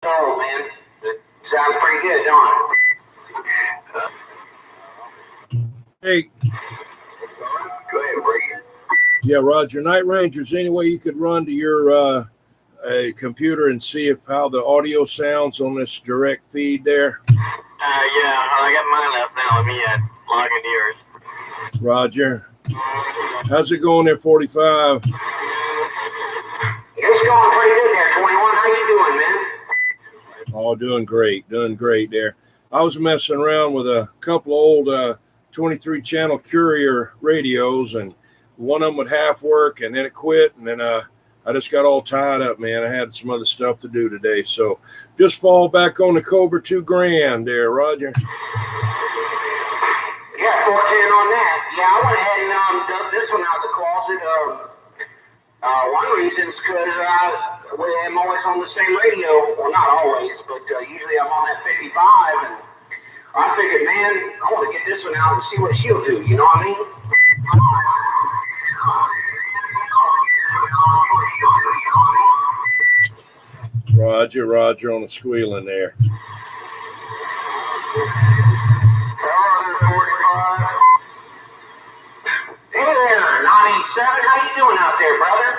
Oh, man. It sounds pretty good, don't it? Hey. Go ahead, break it. Yeah, Roger. Night Rangers, any way you could run to your computer and see if how the audio sounds on this direct feed there? Yeah, I got mine up now. Let me log into yours. Roger. How's it going there, 45? It's going pretty good there, 21. How you doing, man? Oh, doing great there. I was messing around with a couple of old 23-channel Courier radios, and one of them would half work, and then it quit, and then I just got all tied up, man. I had some other stuff to do today, so just fall back on the Cobra $2,000 there, Roger. Yeah, 410 on that. Yeah, I went ahead and dubbed this one out of the closet. One reason is because I'm always on the same radio. Well, not always, but usually I'm on that 55, and I figured, man, I want to get this one out and see what she'll do. You know what I mean? Roger on the squealing there. Hey there, 987. How you doing out there, brother?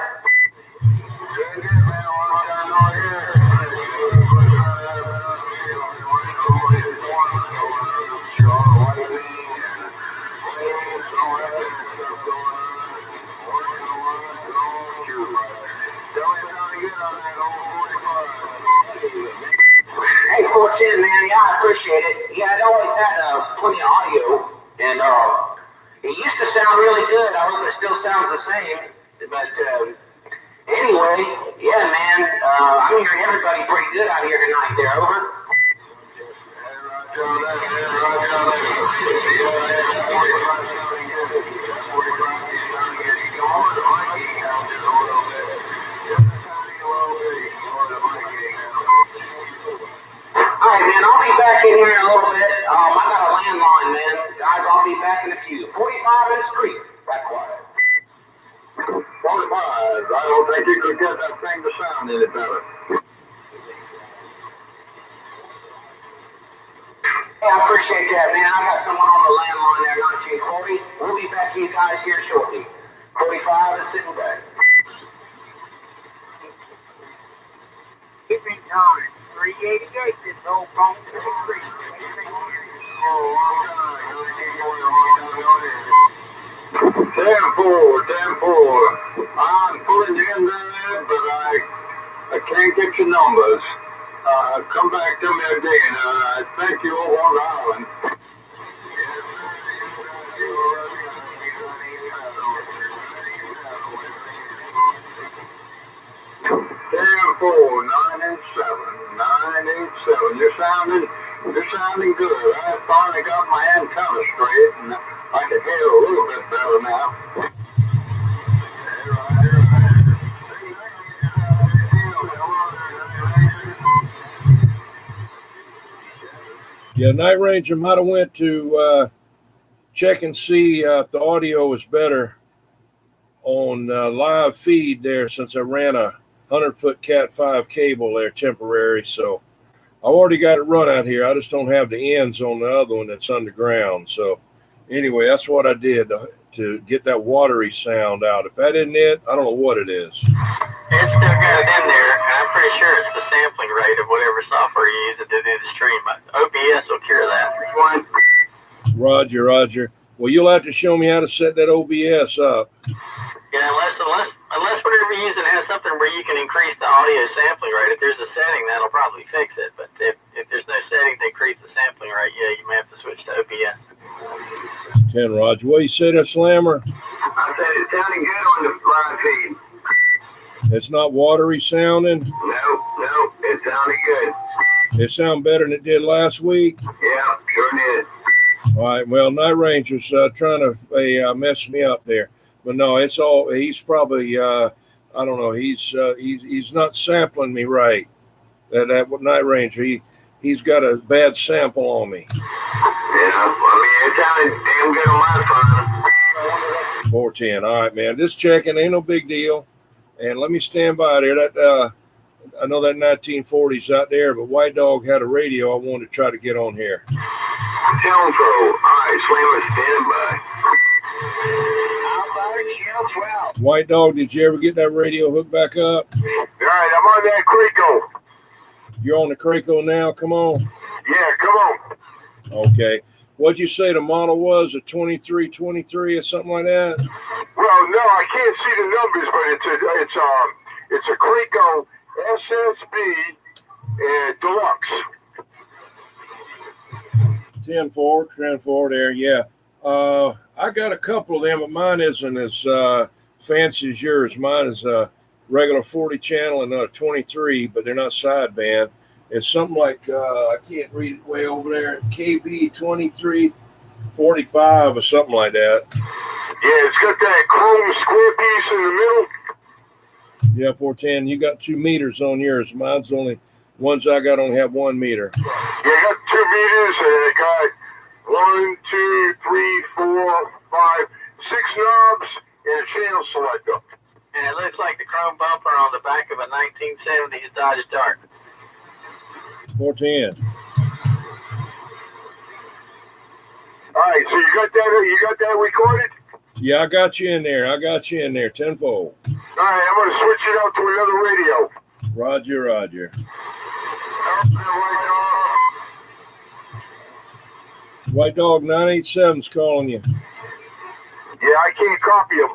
Hey, 410, man. Yeah, I appreciate it. Yeah, it always had plenty of audio, and it used to sound really good. I hope it still sounds the same. But anyway, yeah, man, I'm hearing everybody pretty good out here tonight there, over. All right, man, I'll be back in here in a little bit. I got a landline, man. Guys, I'll be back in a few. 45 in the street. That quiet. 45. I don't think you could get that thing to sound any better. Hey, I appreciate that, man. I got someone on the landline there, 1940. We'll be back to you guys here shortly. 45 is sitting back. Keeping time. 388 is no phone to the street. Ten four. I'm pulling you in there, but I can't get your numbers. Come back to me again. I think you over on the island. 10-4, 987. You're sounding good. I finally got my antenna straight, and I can hear a little bit better now. Yeah, Night Ranger might have went to check and see if the audio is better on live feed there, since I ran a 100-foot Cat 5 cable there temporary. So I've already got it run out here. I just don't have the ends on the other one that's underground. So anyway, that's what I did to get that watery sound out. If that isn't it, I don't know what it is. It's still got it in there, and I'm pretty sure it's the sampling rate of whatever software you use to do the stream. OBS will cure that. Roger. Well, you'll have to show me how to set that OBS up. Yeah, unless whatever you're using has something where you can increase the audio sampling rate. If there's a setting, that'll probably fix it. But if there's no setting to increase the sampling rate, yeah, you may have to switch to OBS. 10, Roger. What you say there, Slammer? I said it's sounding good on the live feed. It's not watery sounding? No, it's sounding good. It sound better than it did last week? Yeah, sure did. All right, well, Night Ranger's trying to mess me up there. But no, it's all, he's probably, I don't know, he's not sampling me right. That Night Ranger, he's got a bad sample on me. Yeah, I mean, it sounded damn good on my phone. 410, all right, man, just checking, ain't no big deal. And let me stand by there. I know that 1940's out there, but White Dog had a radio I wanted to try to get on here. Info. All right, Slammer, stand by. White Dog, did you ever get that radio hooked back up? All right, I'm on that Crico. You're on the Craco now? Come on. Yeah, come on. Okay. What'd you say the model was? A 2323 or something like that? Well, no, I can't see the numbers, but it's a Crico SSB Deluxe. 10-4 there, yeah. I got a couple of them, but mine isn't as fancy as yours. Mine is a regular 40 channel and a 23, but they're not sideband. It's something like, I can't read it way over there, KB 2345 or something like that. Yeah, it's got that chrome square piece in the middle. Yeah, 410. You got 2 meters on yours. Mine's only, ones I got only have 1 meter. Yeah, I got 2 meters, and I got 1, 2, 3, 4, 5, 6 knobs, and a channel selector. And it looks like the chrome bumper on the back of a 1970s Dodge Dart. 410. All right, so you got that recorded? Yeah, I got you in there. 10-4. All right, I'm going to switch it out to another radio. Roger. White Dog 987's calling you. Yeah, I can't copy them.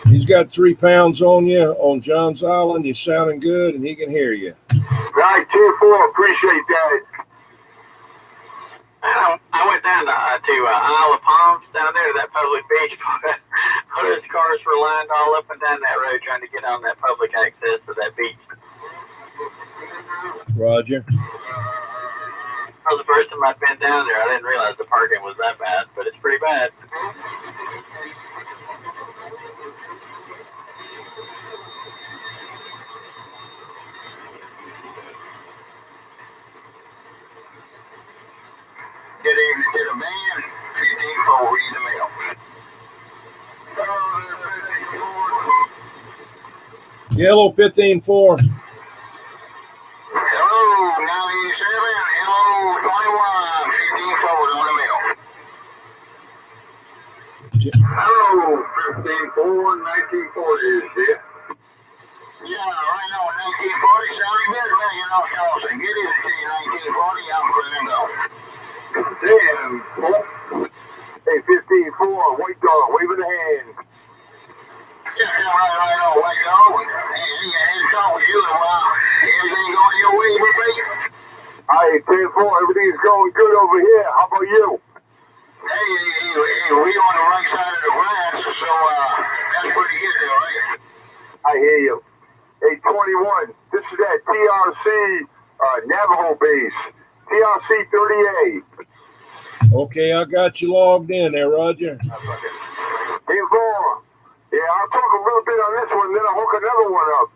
He's got 3 pounds on you on John's Island. You're sounding good, and he can hear you. Right, 10-4, appreciate that. I went down to Isle of Palms down there to that public beach. Hundreds of cars were lined all up and down that road trying to get on that public access to that beach. Roger. That was the first time I'd been down there. I didn't realize the parking was that bad, but it's pretty bad. Good evening to the man. 15-4, read the mail. Yellow 15-4. Hello, 97. Hello, 21. 15-4 on the mail. Hello, 15-4, 1940 is it? Yeah, right now, 1940 sounds good, man. You know, Charleston. Get it to 1940, I'm Fernando. Damn, hey, 15-4, White Dog, waving a hand. Yeah, right, White Dog. Hey, I ain't talked with you in a while. Everything going your way, baby? Hey, 10-4, everything's going good over here. How about you? Hey, we on the right side of the grass, so that's pretty good there, right? I hear you. Hey, 21, this is that TRC Navajo base. TRC 30A. Okay, I got you logged in there, Roger. 10-4. Yeah, I'll talk a little bit on this one, then I'll hook another one up.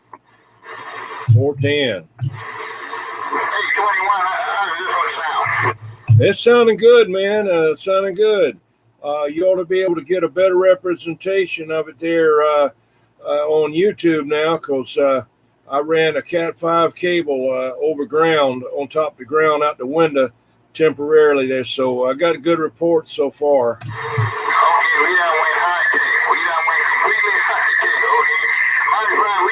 410. Hey, 21, how does this one sound? It's sounding good, man. Sounding good. You ought to be able to get a better representation of it there on YouTube now, because I ran a Cat 5 cable over ground, on top of the ground, out the window temporarily there. So I got a good report so far. Okay, we done went high-tech. We done went completely high-tech, okay? Mighty fine,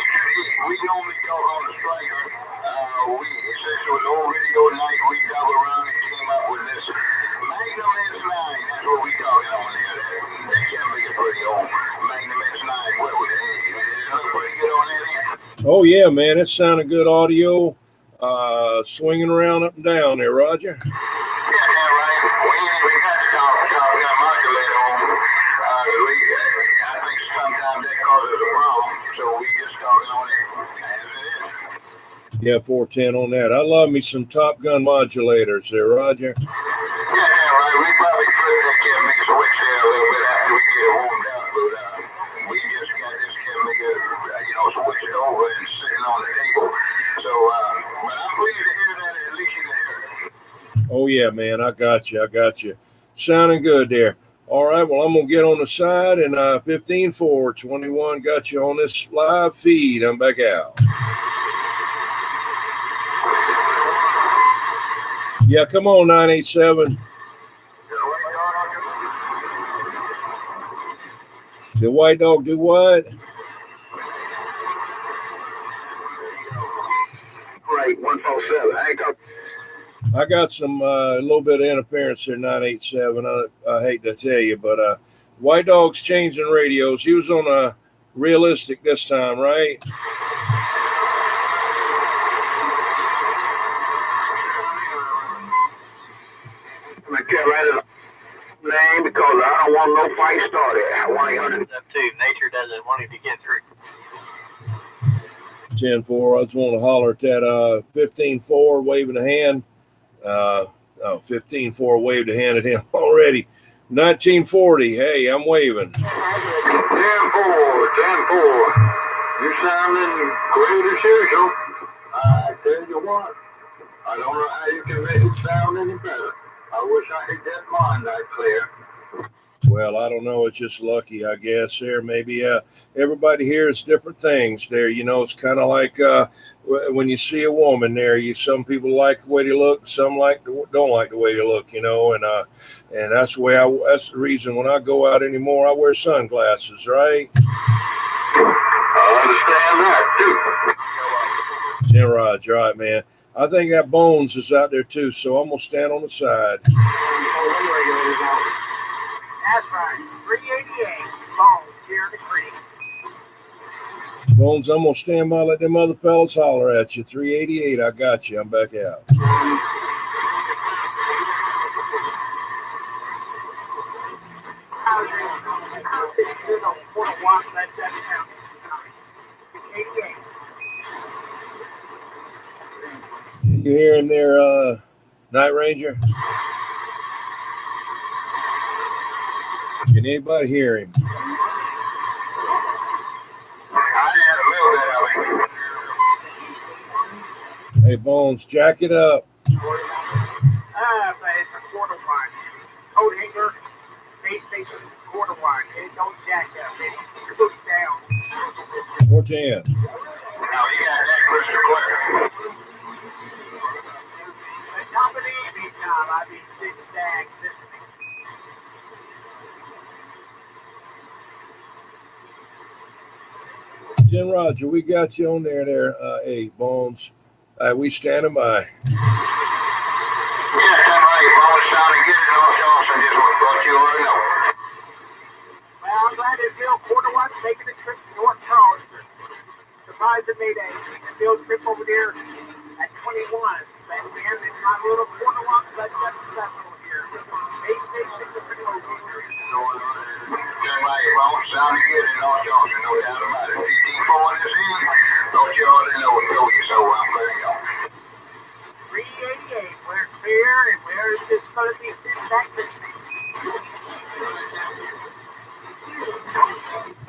we normally talk on the striker. Since it was old video night, we dug around and came up with this Magnum S9. That's what we talking on there. That Kevin is pretty old. Magnum S9. What was it? It look pretty good on that end. Oh, yeah, man. It sounded good audio, swinging around up and down there, Roger. Yeah, right. We ain't even got to talk that modulator on. I think sometimes that causes a problem, so we just talking on it as it is. Yeah, 410 on that. I love me some Top Gun modulators there, Roger. Yeah, right. We probably flip that Kevin switch there a little bit after we get it warmed up, but we just got this Kevin switch it over and sitting on the table. So, but I'm pleased to hear that at least you can hear it. Oh, yeah, man. I got you. Sounding good there. All right, well, I'm going to get on the side, and 15-4, 21 got you on this live feed. I'm back out. Yeah, come on, 987. The white dog do what? Right, 147. I got some a little bit of interference there, 987. I hate to tell you, but White Dog's changing radios. He was on a realistic this time, right? I'm gonna get right at the name because I don't want no fight started. 1-800 too. Nature doesn't want him to get through. 10-4. I just want to holler at that 15-4 waving a hand. 15-4 waved a hand at him already. 1940. Hey, I'm waving. 10-4. You sounding great as usual. I tell you what, I don't know how you can make it sound any better. I wish I could get mine that clear. Well, I don't know. It's just lucky, I guess. There, maybe everybody hears different things. There, you know, it's kind of like when you see a woman. There, some people like the way they look, some don't like the way they look. You know, and that's the way that's the reason when I go out anymore, I wear sunglasses. Right? I understand that too. Yeah, Roger, right, man. I think that Bones is out there too, so I'm gonna stand on the side. That's right. 388. Bones here in the creek. Bones, I'm gonna stand by, let them other fellas holler at you. 388, I got you. I'm back out. You hearing there, Night Ranger? Can anybody hear him? I had a little bit of it. Hey, Bones, jack it up. But it's a quarter wine. Coat hanger, space station, quarter wine. It don't jack up. It goes down. 410. Now you got that crystal clear. The top of the evening time, I'd be sitting back listening. Jim Roger, we got you on there. Hey, Bones. We standing by. Yeah, somebody Bones trying to get it off y'all, so just what you already know. Well, I'm glad that Bill Quarterwatch making a trip to North Charleston. Surprised that made a field trip over there at 21. And we have this my little Quarterwatch that's successful here. 866 is pretty low. Somebody Bones trying to get it off y'all, so no doubt about it. 15-4 this evening, don't you already know it, so I'm letting y'all. 388, where it's fair and where it's just going to be sitting back listening.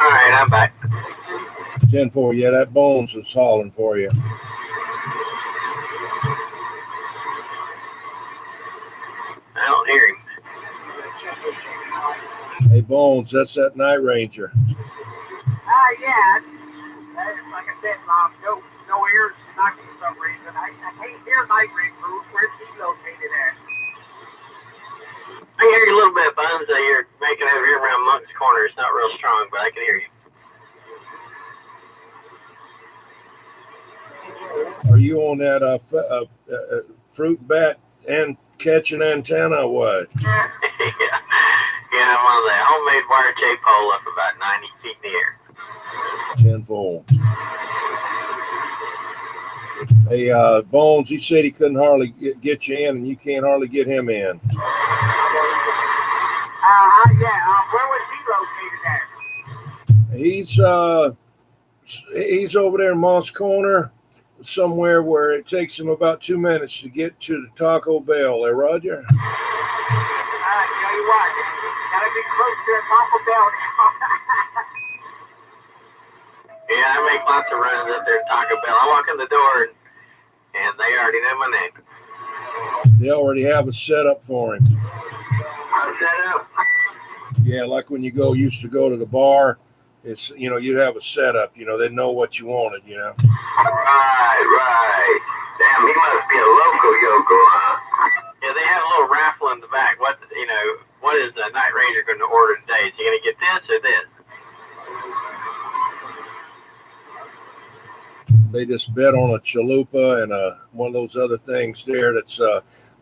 All right, I'm back. 10-4. Yeah, that Bones is hollering for you. I don't hear him. Hey, Bones, that's that Night Ranger. Yeah. Like I said, Mom, no ears knocking for some reason. I can't hear Night Ranger. Where's he located at? I can hear you a little bit, Bones, that you're making over here around Monk's Corner. It's not real strong, but I can hear you. Are you on that fruit bat and catching antenna or what? Yeah, I'm on the homemade wire J pole up about 90 feet in the air. 10-4. Hey, Bones, he said he couldn't hardly get you in, and you can't hardly get him in. Where was he located at? He's over there in Moss Corner, somewhere where it takes him about 2 minutes to get to the Taco Bell. There, Roger? Tell you what, gotta be close to the Taco Bell. Yeah, I make lots of runs up there at Taco Bell. I walk in the door, and they already know my name. They already have a setup for him. I Yeah, like when you used to go to the bar, it's, you'd have a setup, they know what you wanted, Right. Damn, he must be a local yokel, huh? Yeah, they have a little raffle in the back. What is the Night Ranger going to order today? Is he going to get this or this? They just bet on a chalupa and one of those other things there that's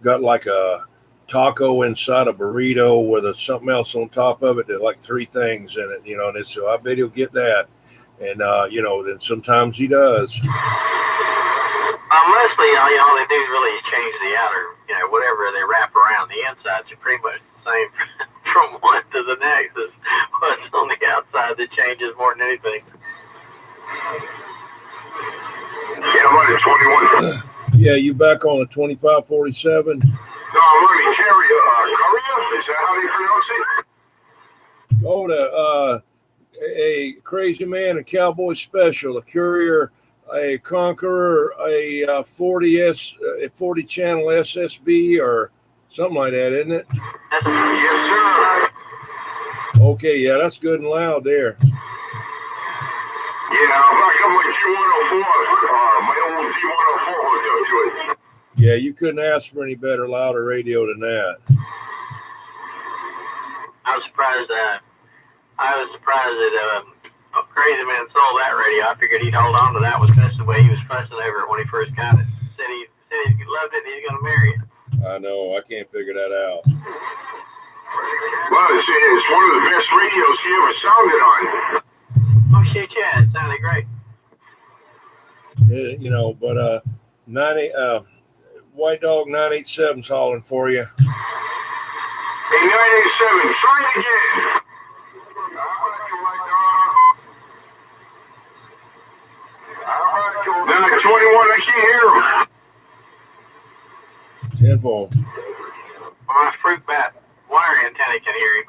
got like a taco inside a burrito with something else on top of it. That like three things in it, and so I bet he'll get that. And, then sometimes he does. Mostly, all they do really is change the outer, whatever they wrap around the insides are pretty much the same from one to the next. Is what's on the outside that changes more than anything. Yeah, I'm running 21. Yeah, you back on a 2547? No, I'm running Courier. Is that how they pronounce it? Oh, a Crazy Man and Cowboy Special, a Courier, a Conqueror, a 40 channel SSB or something like that, isn't it? Yes, sir. Okay, yeah, that's good and loud there. Yeah, I'm back up my G104. My old G104 hooked up to it. Yeah, you couldn't ask for any better, louder radio than that. I was surprised that Crazy Man sold that radio. I figured he'd hold on to that one. That's the way he was fussing over it when he first got it. Said he loved it and he's going to marry it. I know. I can't figure that out. Well, it's one of the best radios he ever sounded on. Oh, shit, yeah. It sounded great. But White Dog 987's hollering for you. Hey, 987, try it again. Now, 21, I can't hear him. 10-4. My fruit bat wire antenna can hear him.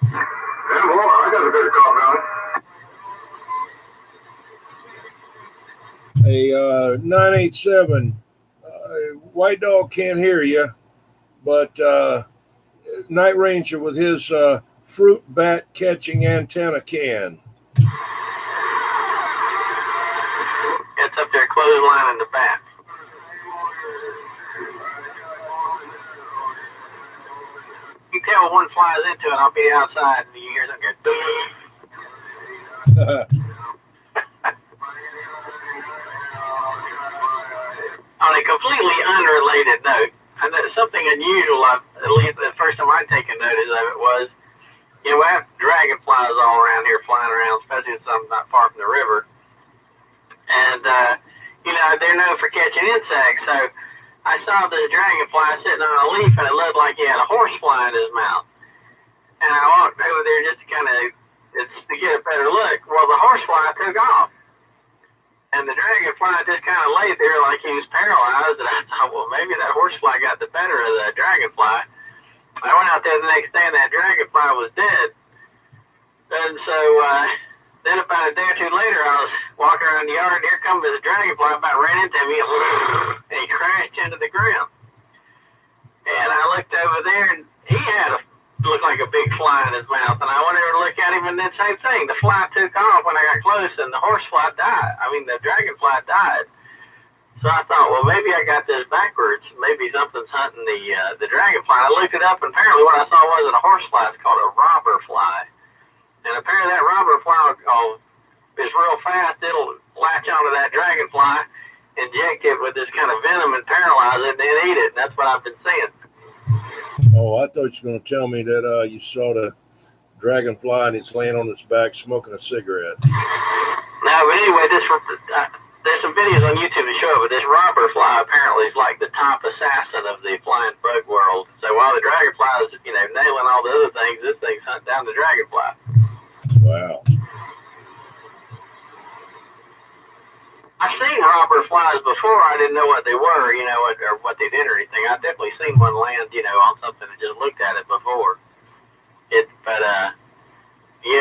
Yeah, well, I got a better call now. A 987, White Dog can't hear you, but Night Ranger with his fruit bat catching antenna can. It's up there, clothesline in the back. You tell one flies into it, I'll be outside, and you hear something go. On a completely unrelated note, and something unusual, at least the first time I'd taken notice of it was, we have dragonflies all around here flying around, especially some not far from the river. And, they're known for catching insects, so I saw this dragonfly sitting on a leaf, and it looked like he had a horsefly in his mouth. And I walked over there just to to get a better look. Well, the horsefly took off. And the dragonfly just kind of laid there like he was paralyzed. And I thought, well, maybe that horsefly got the better of the dragonfly. I went out there the next day, and that dragonfly was dead. And so then about a day or two later, I was walking around the yard, and here comes this dragonfly, about ran into me, and he crashed into the ground. And I looked over there, and he looked like a big fly in his mouth. And I went over to look at him, and then same thing. The fly took off when I got close, and the horsefly died. The dragonfly died. So I thought, well, maybe I got this backwards. Maybe something's hunting the dragonfly. I looked it up, and apparently what I saw wasn't a horsefly. It's called a robber fly. And apparently that robber fly is real fast. It'll latch onto that dragonfly, inject it with this kind of venom, and paralyze it, and then eat it. And that's what I've been seeing. Oh, I thought you were going to tell me that you saw the dragonfly and he's laying on his back smoking a cigarette. No, but anyway, there's some videos on YouTube to show it, but this robber fly apparently is like the top assassin of the flying bug world. So while the dragonfly is, nailing all the other things, this thing's hunting down the dragonfly. Wow. I've seen robber flies before. I didn't know what they were, or what they did or anything. I've definitely seen one land, on something and just looked at it before.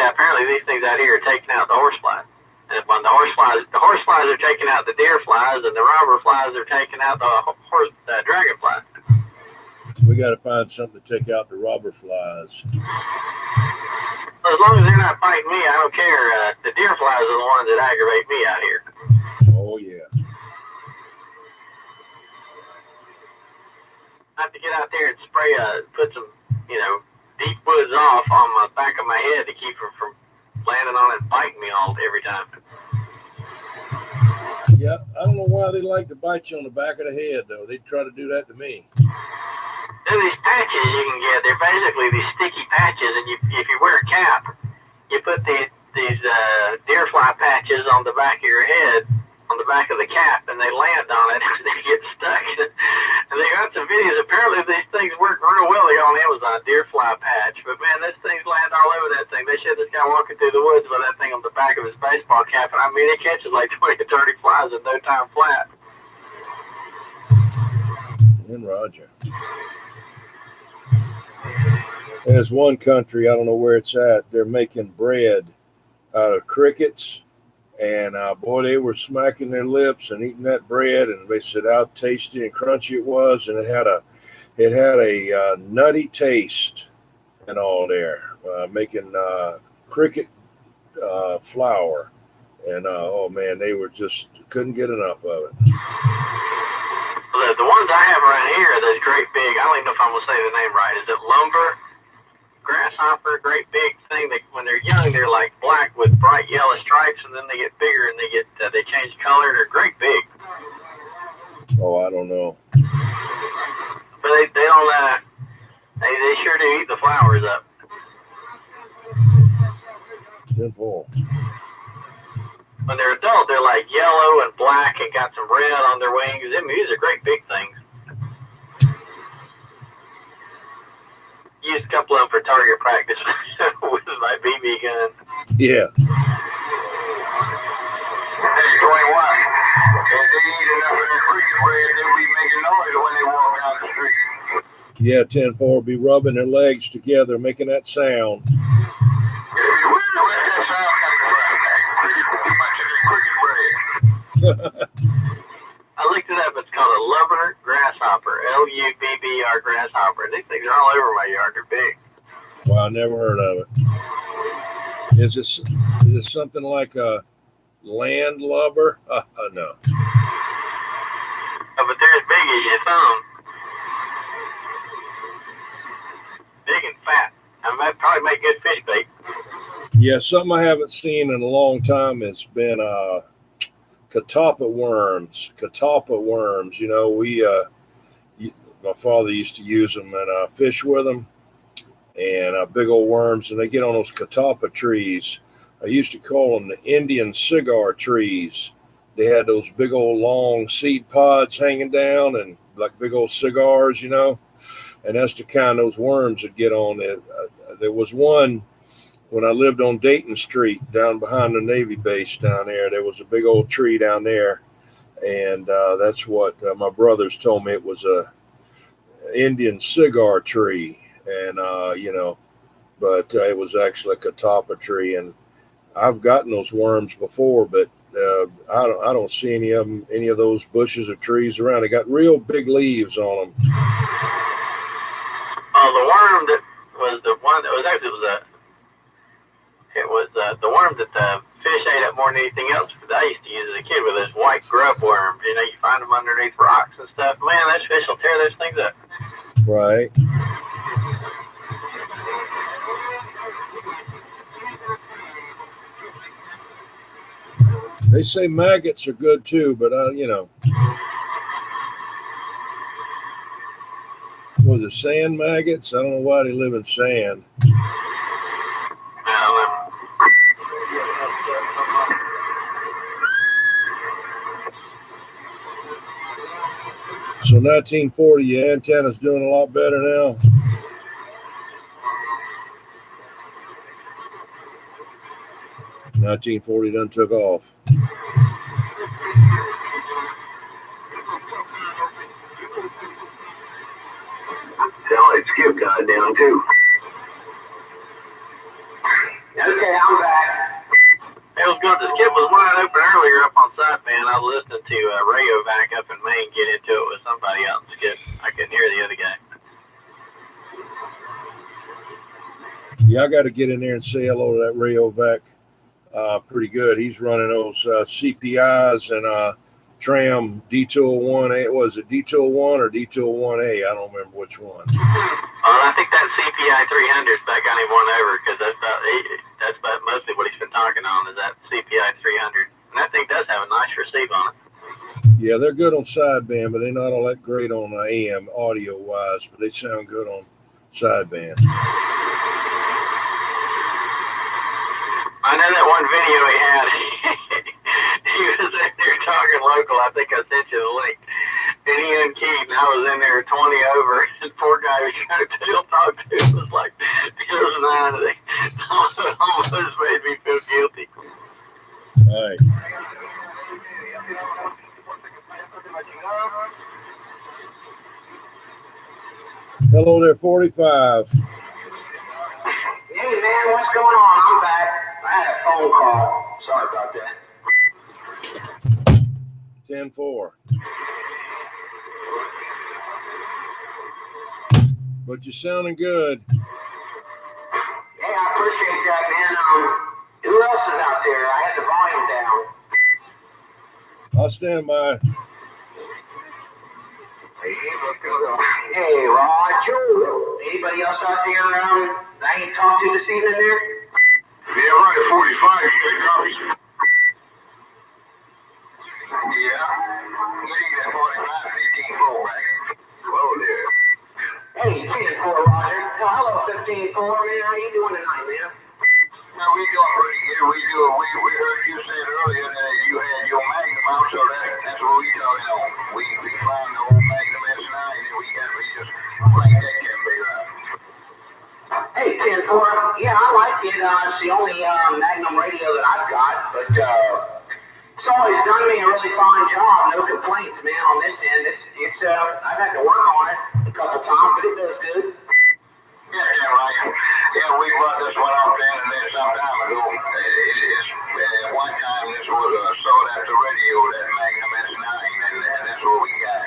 Apparently these things out here are taking out the horseflies. And when the horseflies are taking out the deer flies, and the robber flies are taking out the dragonflies. We got to find something to take out the robber flies. As long as they're not biting me, I don't care. The deer flies are the ones that aggravate me out here. Oh, yeah. I have to get out there and spray, put some, deep woods off on the back of my head to keep them from landing on it and biting me every time. Yeah, I don't know why they like to bite you on the back of the head, though. They try to do that to me. There's these patches you can get. They're basically these sticky patches, and if you wear a cap, you put these deer fly patches on the back of your head, on the back of the cap, and they land on it, and they get stuck. And they got some videos. Apparently, these things work real well. They got on Amazon, deer fly patch. But man, this thing's land all over that thing. They showed this guy walking through the woods with that thing on the back of his baseball cap, and I mean, it catches like 20 to 30 flies in no time flat. And Roger. There's one country, I don't know where it's at, they're making bread out of crickets. And boy, they were smacking their lips and eating that bread, and they said how tasty and crunchy it was, and it had a nutty taste and all there. Making cricket flour, and oh man, they were just couldn't get enough of it. The ones I have around here are those great big. I don't even know if I'm gonna say the name right. Is it lumber? Grasshopper, great big thing. When they're young, they're like black with bright yellow stripes, and then they get bigger and they change color. They're great big. Oh, I don't know. But they don't. They sure do eat the flowers up. 10-4. When they're adult, they're like yellow and black and got some red on their wings. These are great big things. Used a couple of them for target practice with my BB gun. Yeah. Hey, 21. If they eat enough of that cricket bread, they'll be making noise when they walk down the street. Yeah, 10-4 be rubbing their legs together, making that sound. Where's that sound coming from? Too much of that cricket bread. I looked it up. It's called a lubber grasshopper. Lubber grasshopper. These things are all over my yard. They're big. Well, I never heard of it. Is it something like a land lubber? No. Oh, but they're as big as your thumb. Big and fat. I mean, that'd probably make good fish bait. Yeah, something I haven't seen in a long time has been catalpa worms. Catalpa worms. You know, my father used to use them and fish with them, and big old worms, and they get on those catalpa trees. I used to call them the Indian cigar trees. They had those big old long seed pods hanging down and like big old cigars, you know, and that's the kind those worms would get on it. There was one when I lived on Dayton Street down behind the Navy base down there. There was a big old tree down there, and that's what my brothers told me. It was a Indian cigar tree, and you know, but it was actually a catalpa tree. And I've gotten those worms before, but I don't see any of those bushes or trees around. They got real big leaves on them. Oh, the worm that was the one that was actually the worm that the fish ate up more than anything else that I used to use as a kid with those white grub worms. You know, you find them underneath rocks and stuff. Man, those fish will tear those things up. Right. They say maggots are good too, but you know. Was it sand maggots? I don't know why they live in sand. So 1940, your antenna's doing a lot better now. $19.40 done took off. It's Skip got it down too. Okay, I'm back. It was good. The skip was wide open earlier up on Sideband. I was listening to Rayovac up in Maine get into it with somebody else. Skip. I couldn't hear the other guy. Yeah, I got to get in there and say hello to that Rayovac. Pretty good. He's running those CPIs and Tram D201A. Was it D201 or D201A? I don't remember which one. I think that CPI 300 that got him won over because that's about mostly what he's been talking on is that CPI 300. And that thing does have a nice receive on it. Yeah, they're good on sideband, but they're not all that great on AM audio-wise, but they sound good on sideband. I know that one video he had. He was in there talking local. I think I sent you the link. And he unkeyed, and I was in there 20 over. And poor guy was trying to talk to him. It was like, it was 9. They almost made me feel guilty. All right. Hello there, 45. Hey, man, what's going on? I'm back. I had a phone call. Sorry about that. 10-4. But you're sounding good. Hey, I appreciate that, man. Who else is out there? I had the volume down. I'll stand by. Hey, Roger. Anybody else out there that I ain't talked to this evening there? Yeah, right, 45. You got copies? Yeah. Leave that 45, 15-4 back. Hello there. Hey, 10-4, Roger. Hello, 15-4, man. How you doing tonight, man? Well, we doing pretty good. We heard you say earlier that you had your Magnum out, so that's what we talking on. We found the old Magnum S9 and we just cranked that Kimberly out. Hey, 10-4. Yeah, I like it. It's the only Magnum radio that I've got, but it's always done me a really fine job. No complaints, man, on this end. It's I've had to work on it a couple times, but it does good. Yeah, right. Yeah, we brought this one off the internet some time ago. At one time, this was a sought-after radio, that Magnum S9, and that's what we got.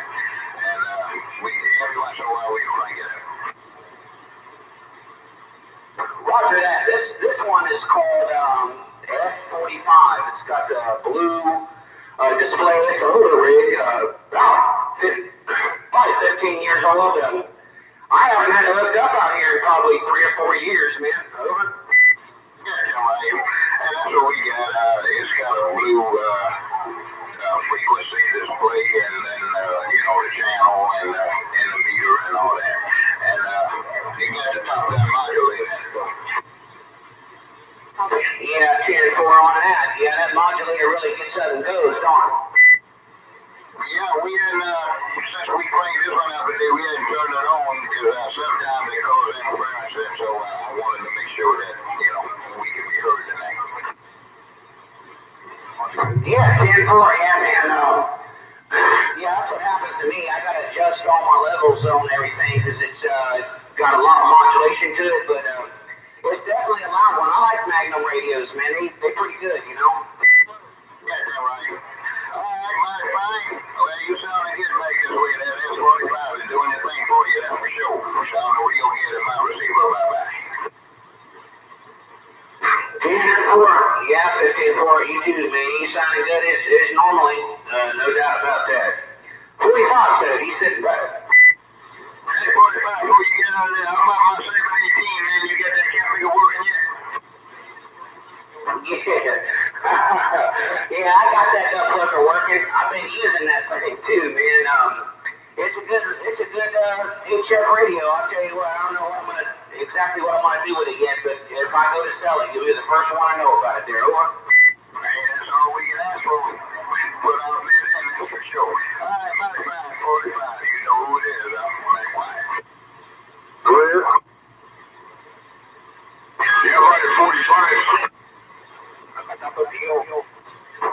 And every once in a while, we crank it up. Roger that. This one is called S45. It's got the blue display. It's a older rig, probably 15 years old. I haven't had it hooked up out here in probably 3 or 4 years, man. Over. Yeah, right. And that's what we got. It's got a blue frequency display, and then the channel and the meter and all that. And it got the top down modulator. Yeah, 10-4 on that. Yeah, that modulator really gets up and goes, don't it? Yeah, we hadn't, since we cranked this one out today, we hadn't turned it on because sometimes it causes interference, so I wanted to make sure that, we could be heard tonight. Yeah, 10-4, yeah, man. Yeah, that's what happens to me. I got to adjust all my levels on everything because it's got a lot of modulation to it, but it's definitely a loud one. I like Magnum radios, man. They're pretty good, Yeah, right. All right, fine. Well, you sounded good back this way. That S45 is doing your thing for you, that's for sure. Sounding real good in my receiver. Bye-bye. 10-4, yeah, 15-4, you too, man. You sounded good as normally, no doubt about that. 45 said he's sitting back. Hey, 45, before you get out of there, how about my 718, man? You got that Kimberly working yet? Yeah, I got that duck working. I've been using that thing too, man. It's a good HF radio. I'll tell you what, I don't know exactly what I'm gonna do with it yet, but if I go to sell it, you'll be the first one I know about it there. Over. Hey, that's all we can ask for. Put our bid in, that's for sure. All right, mighty fine, 45. You know who it is. I'm back quiet. Clear? Yeah, right at 45.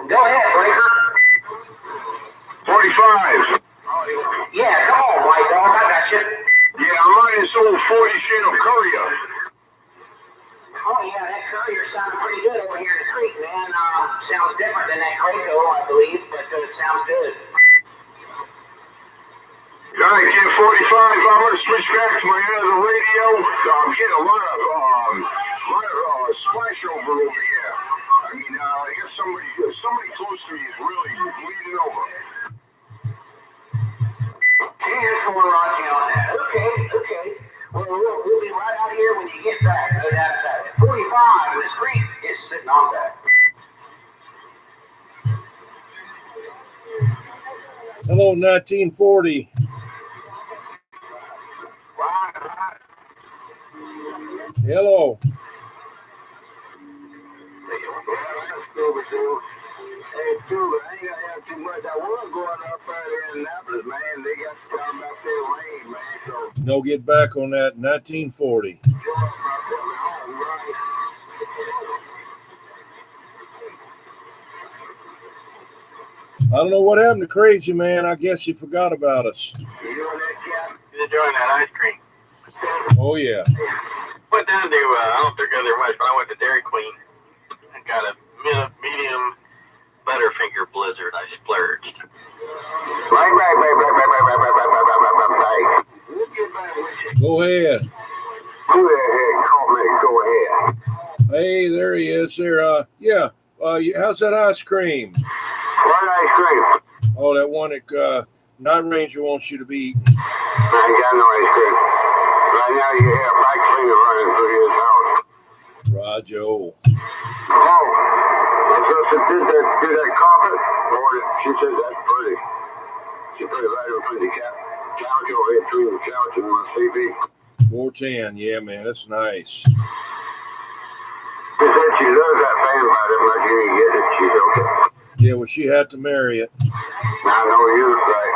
Go ahead, Breaker. 45. Yeah, come on, white dog. I got you. Yeah, I'm running this old 40 channel courier. Oh, yeah, that courier sounds pretty good over here in the creek, man. Sounds different than that Craco, I believe, but it sounds good. 1945, I'm going to switch back to my other radio. I'm getting a lot of splash over here. I mean, I guess somebody close to me is really bleeding over. Here's going Roger on that. Okay. Well, we'll be right out here when you get back. No doubt about it. 45 and this creek is sitting on that. Hello, 1940. Hello. Hey, Cobra, I ain't gonna have too much. I was going up there in Annapolis, man. They got to talk about their rain, man. So, No, get back on that. 1940. I don't know what happened to Crazy Man. I guess he forgot about us. He's enjoying that ice cream. Oh, yeah. Went down to, I don't think they're west, but I went to Dairy Queen and got a medium Butterfinger Blizzard. I splurged. Go ahead. Go ahead. Hey, there he is. There. Yeah. How's that ice cream? What ice cream? Oh, that one that Night Ranger wants you to be eating. I ain't got no ice cream. Right now you hear a bike cleaner running through his house. Rajo. Oh, did that carpet? She said that's pretty. She put it right in front of the couch over here between the couch and my TV. 410. Yeah, man, that's nice. She said she loves that fan, but if not, you didn't get it. She's okay. Yeah, well, she had to marry it. I know you right.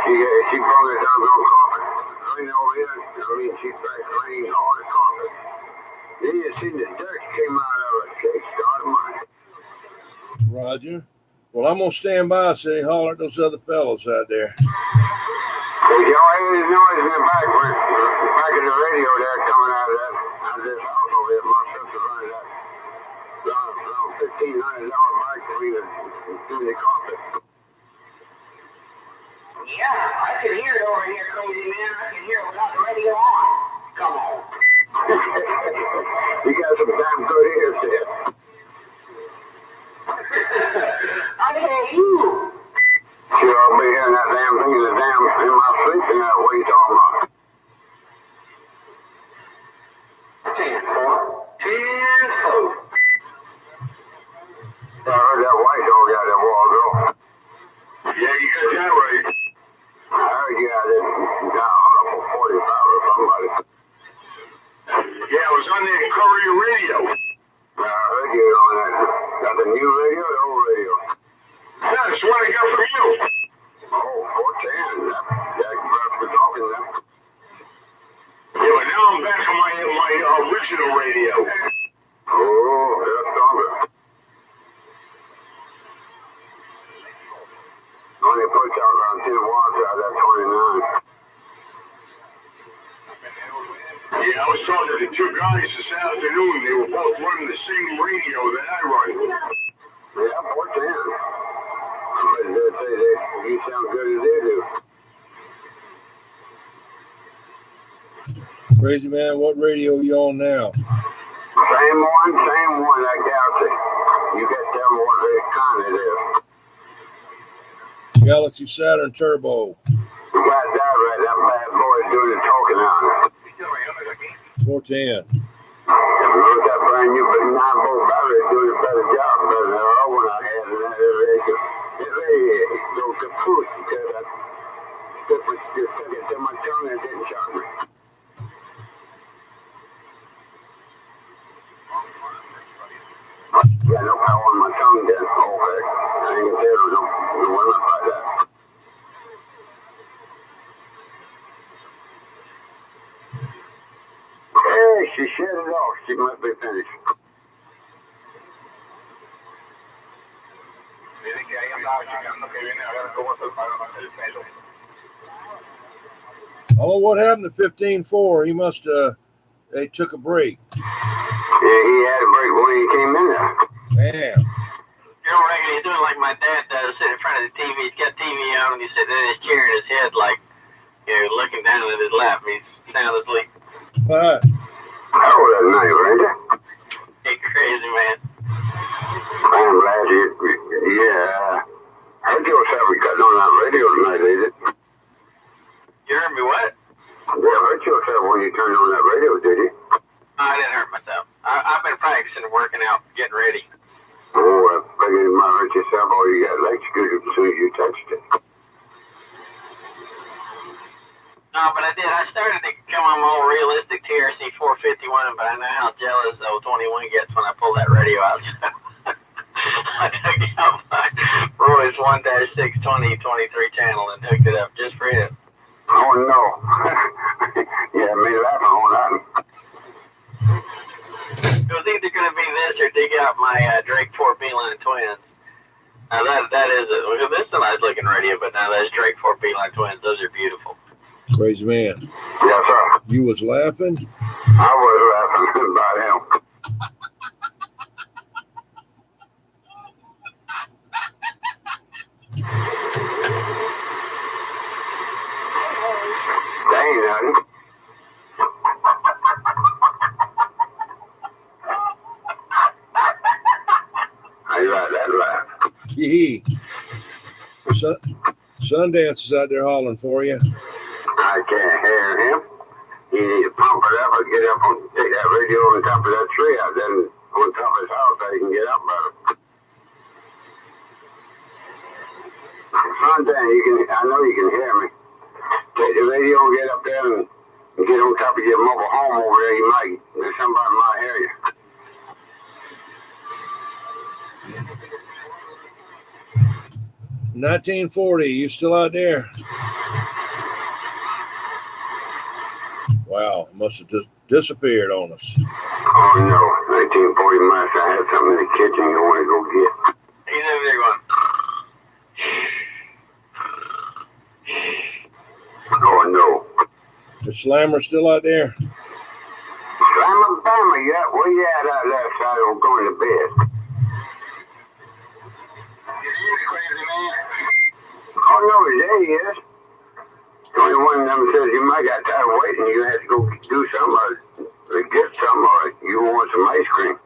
She brought it down on carpet. Clean over here. I mean, she cleaned all the carpet. Then you see the dirt came out of it. It started mine. Roger. Well, I'm going to stand by and say holler at those other fellows out there. If y'all hear this noise in the back of the radio there coming out of this house over here, my sister running that $1,500 bike cleaner in the carpet. Yeah, I can hear it over here, Crazy Man. I can hear it without the radio on. Come on. You got some damn good ears there. I hear you. Sure, I'll be hearing that damn thing in my sleep and that way talking about. 10-4. I heard that white dog out there a while ago. Yeah, you got that right. I heard you out there down on 45 or somebody. Yeah, I was on the Cobra radio. I heard you on that. Got the new radio or the old radio? Yeah, that's what I got from you. Oh, 410. That's for talking then. Yeah, but now I'm back on my original radio. Oh, that's stronger. Only puts out around 10 watts out of that 29. Yeah, I was talking to two guys this afternoon. They were both running the same radio that I run. Yeah, 410. But they say you sound good as they do. Crazy Man, what radio you on now? Same one, that Galaxy. You can tell me what kind it is. Galaxy Saturn Turbo. You got that right. That bad boy's doing the talking on it. 410. Look, that brand new 9-volt battery doing a better job than the other one I had. And it's very so kaput because I just took it to my tongue and it didn't shock me. Yeah, no power on my tongue then. Okay. I ain't gonna tell no women like that. Hey, she shut it off. She must be finished. Oh, what happened to 15-4? He must they took a break. Yeah, he had a break when he came in there. Damn. Yeah, don't reckon he's doing like my dad does, sitting in front of the TV. He's got TV on, and he's sitting in his chair in his head, like, looking down at his lap. He's sound asleep. What? Oh, that night, Ranger. Hey, crazy, man. I'm glad you, yeah. Heard yourself cutting on that radio tonight, is it? You heard me what? Yeah, hurt yourself when you turned on that radio, did you? I didn't hurt myself. I've been practicing and working out, getting ready. Oh, I figured you might hurt yourself or you got electrocuted as soon as you touched it. No, but I did. I started to come on more realistic TRC 451, but I know how jealous the 21 gets when I pull that radio out. I took out my Roy's 1-620 23 channel and hooked it up just for him. Oh, no. Yeah, me laughing on that one. It was either going to be this or dig out my Drake 4 Beeline twins. Now that is this is a nice looking radio, but now those Drake 4 Beeline twins, those are beautiful. Crazy man. Yes, sir. You was laughing? I was laughing about him. That ain't nothing. I like that laugh. Yee. Sundance is out there hollering for you. I can't hear him. You need to pump it up or get up and take that radio on top of that tree out there on top of his house so you can get up better. Sometime I know you can hear me. Take the radio and get up there and get on top of your mobile home over there. Somebody might hear you. $19.40. You still out there? Wow, must have just disappeared on us. Oh no, 1940 miles. I had something in the kitchen you want to go get. He's over there going. Oh no. The Slammer still out there? Slammer Bama, yeah. Where you at out there, so I'm going to bed? You crazy man? Oh no, there he is. Only one of them says you might got tired of waiting. You have to go do something or get something or you want some ice cream.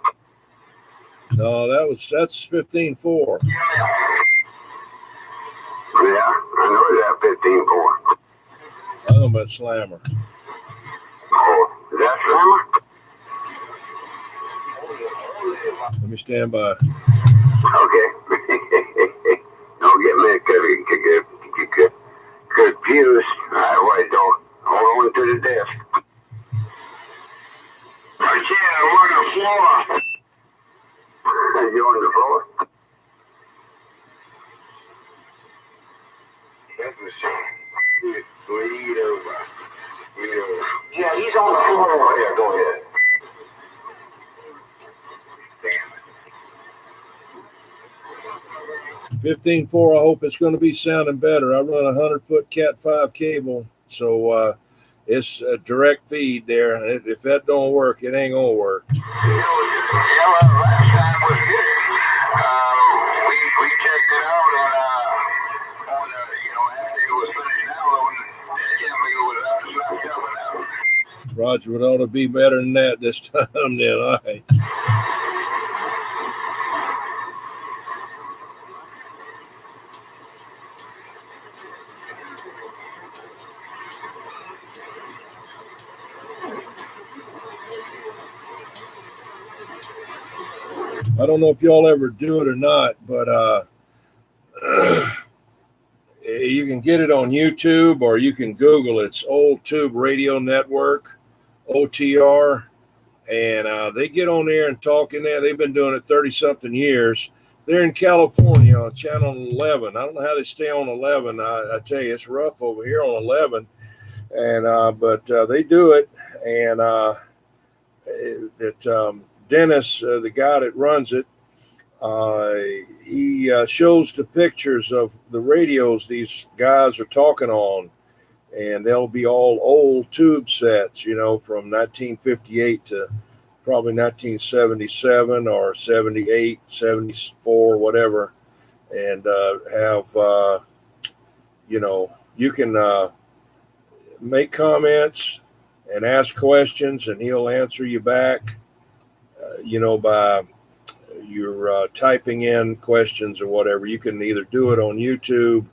No, that's 15.4. Yeah, I know that 15.4. I don't know about Slammer. Oh, is that Slammer? Let me stand by. Okay. Don't get me confused. All right, wait, don't. Hold on to the desk. Right here, I'm on the floor. You on the floor? Let me see. Bleed over. Yeah, he's on the floor over here. Go ahead. Damn it. 15.4. I hope it's going to be sounding better. I run a 100-foot Cat 5 cable, so it's a direct feed there. If that don't work, it ain't gonna work. Yeah, well, last time was good. We checked it out on after it was finished downloading, it was out. Roger, it ought to be better than that this time. Then, all right. I don't know if y'all ever do it or not, but you can get it on YouTube or you can Google it. It's Old Tube Radio Network, OTR, and they get on there and talk in there. They've been doing it 30-something years. They're in California on Channel 11. I don't know how they stay on 11. I tell you, it's rough over here on 11, and but they do it, and Dennis, the guy that runs it, he shows the pictures of the radios these guys are talking on, and they'll be all old tube sets, from 1958 to probably 1977 or 78, 74, whatever, and have, you can make comments and ask questions, and he'll answer you back, by your typing in questions or whatever. You can either do it on YouTube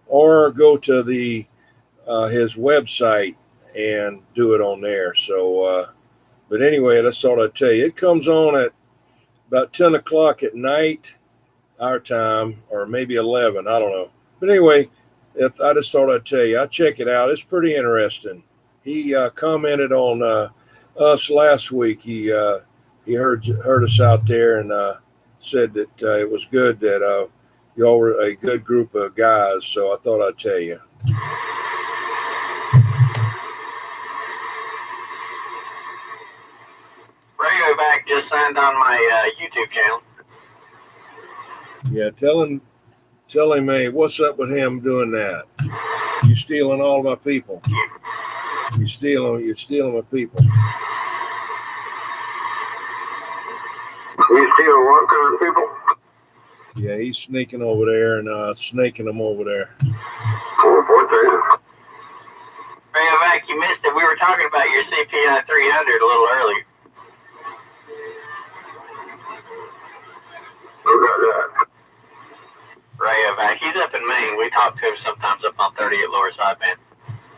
or go to his website and do it on there. So, but anyway, that's all I'd tell you. It comes on at about 10 o'clock at night, our time, or maybe 11. I don't know. But anyway, I just thought I'd tell you. I check it out. It's pretty interesting. He commented on us last week. He heard us out there and said that it was good that y'all were a good group of guys. So I thought I'd tell you. Radiovac just signed on my YouTube channel. Yeah, tell him, hey, what's up with him doing that? You stealing all my people. You're stealing my people. You stealing what kind of people? Yeah, he's sneaking over there and snaking them over there. Radiovac, you missed it. We were talking about your CPI 300 a little earlier. Who got that? Radiovac, he's up in Maine. We talk to him sometimes up on 30 at Lower Sideband.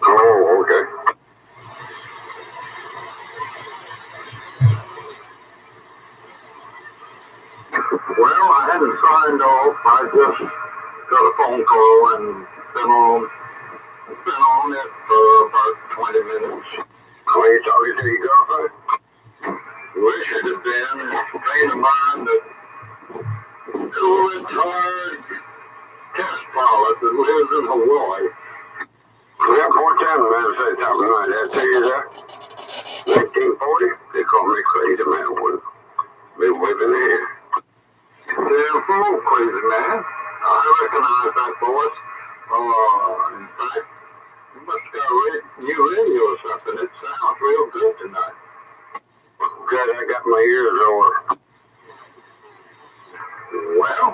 Oh, okay. Well, I hadn't signed off. I just got a phone call and been on it for about 20 minutes. Are you talking to your girlfriend? Wish it had been a friend of mine that retired test pilot that lives in Hawaii. Yeah, 410 man said something like that. Tell you that? 1940? They call me crazy man. Wouldn't be whipping here. They're full crazy man. I recognize that voice. In fact, you must have got a new radio or something. It sounds real good tonight. Good, I got my ears over. Well,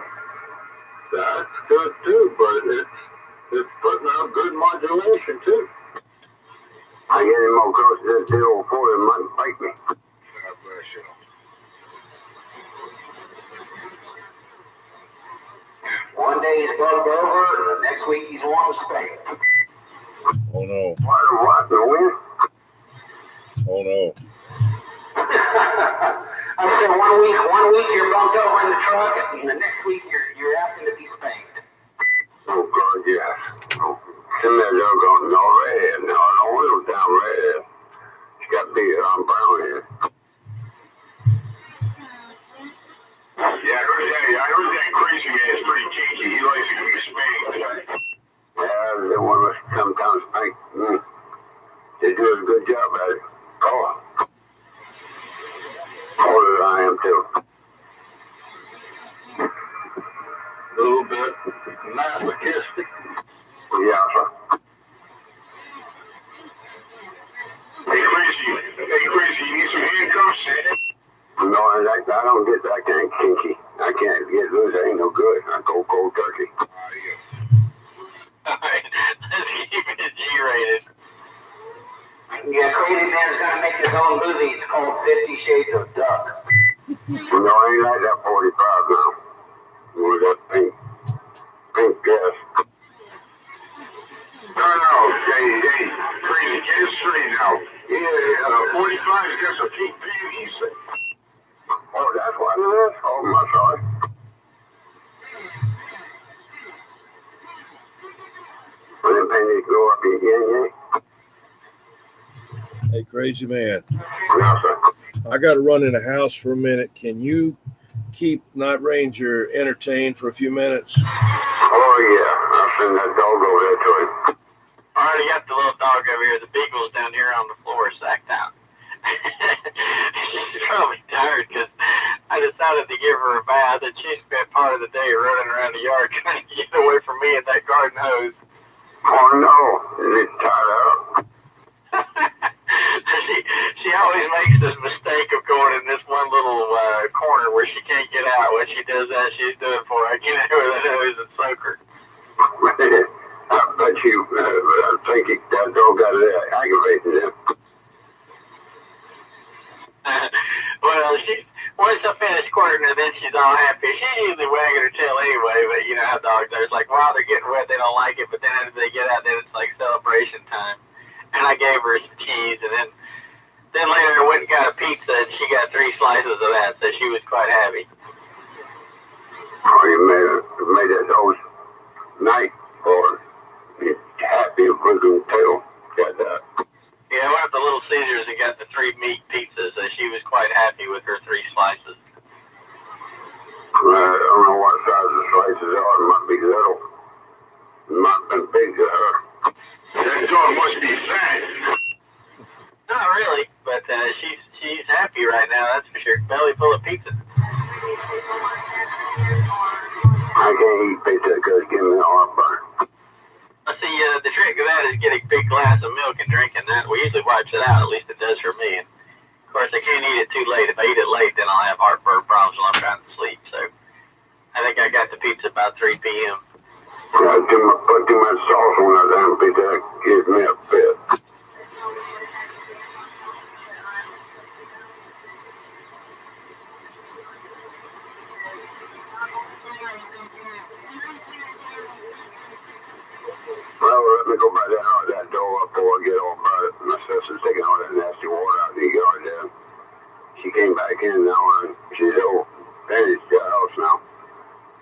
that's good too, but it's putting out good modulation too. I get him more close to this deal before he might bite me. God bless you. One day he's bugged over, and the next week he's warm spanked. Oh no. What, the wind? Oh no. I said one week you're bumped over in the truck, and the next week you're asking to be spanked. Oh God, yes. Oh, send that dog on no red. No, I don't want him down red. He's got to be on brown here. Yeah, I heard that crazy man is pretty kinky. He likes to be spanked. Yeah, they want us to sometimes spank. They do a good job at it. Oh. Older I am too. A little bit masochistic. Yeah, sir. Hey, crazy, you need some handcuffs? No, I don't get that kind of kinky. I can't get loose. I ain't no good. I go cold turkey. Alright, let's keep it G-rated. Yeah, Crazy Man's gonna make his own movie. It's called 50 Shades of Duck. No, I ain't like that 45 now. With that pink dress. No, hey, crazy, get it straight now. Yeah, 45's got some pink panties. Oh, that's what it is? Oh, my sorry. When them panties go up again, yeah? Hey, Crazy Man. No, sir. I got to run in the house for a minute. Can you keep Night Ranger entertained for a few minutes? Oh, yeah. I'll send that dog over there to him. I already got the little dog over here. The beagle's down here on the floor sacked out. She's probably tired because I decided to give her a bath, and she spent part of the day running around the yard trying to get away from me and that garden hose. Oh, no. Is it tied up? she always makes this mistake of going in this one little corner where she can't get out. When she does that, she's doing for I get her with a nose and soak her. I bet you, I think that dog got it aggravated him. Well, once I finish quartering her, then she's all happy. She's usually wagging her tail anyway, but you know how dogs are. It's like while they're getting wet, they don't like it, but then as they get out, then it's like celebration time. And I gave her some cheese, and then later I went and got a pizza, and she got 3 slices of that, so she was quite happy. Oh, you made that dog's night for happy looking tail. Got that. Yeah, I went up to Little Caesars and got the 3 meat pizzas, so she was quite happy with her 3 slices. I don't know what size the slices are. It might be little. It might have been big to her. That dog must be fat. Not really, but she's happy right now, that's for sure. Belly full of pizza. I can't eat pizza because it gives me a heartburn. See, the trick of that is getting a big glass of milk and drinking that. We usually wipes it out, at least it does for me. And of course, I can't eat it too late. If I eat it late, then I'll have heartburn problems while I'm trying to sleep. So I think I got the pizza about 3 p.m. Put too much sauce on that damn pizza. That gives me a fit. Well, let me go back down out that door before I get all about it. My sister's taking all that nasty water out of the yard there. She came back in now, and she's all finished the house now.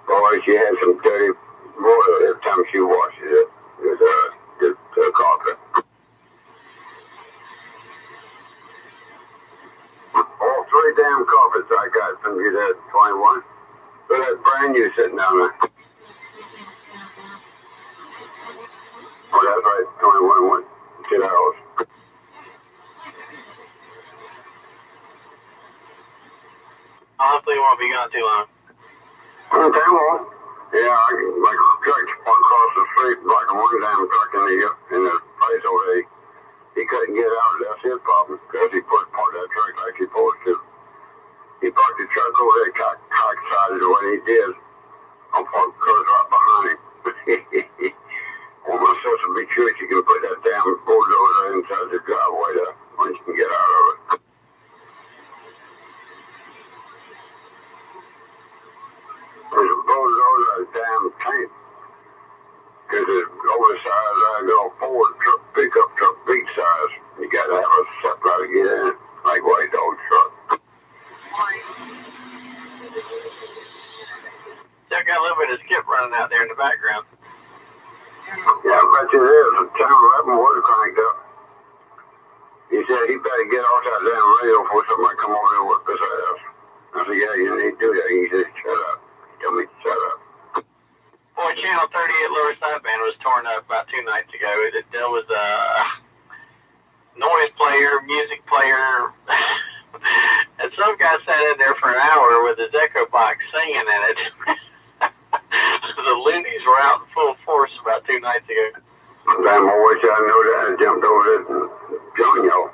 Boy, she has some dirty water every time she washes it with the carpet. All 3 damn carpets I got from you there, 21. Look at that brand new sitting down there. Oh, that's right, 21 went to the house. Hopefully it won't be gone too long. Okay, well, yeah, I can, like, truck across the street, like one damn truck in the place over there. He couldn't get out, that's his problem, because he parked that truck like he's supposed to. He parked the truck over there, cocksided what he did. I'll park the cars right behind him. Well, my sister be sure she can put that damn bulldozer inside the driveway there when she can get out of it. There's a bulldozer, a damn tank. Because it's oversized, I go Ford truck, pickup truck, big size. You gotta have a supply to get in, like white dog truck. Still got a little bit of skip running out there in the background. Yeah, I bet you there. The Channel 11 water cranked up. He said he better get off that damn radio before somebody come over there and whip his ass. I said, yeah, you need to do that. He said, shut up. Tell me to shut up. Boy, Channel 38 lower sideband was torn up about 2 nights ago. There was a noise player, music player, and some guy sat in there for an hour with his echo box singing in it. The loonies were out in full force about 2 nights ago. Damn, I wish I knew that and jumped over it and joined y'all.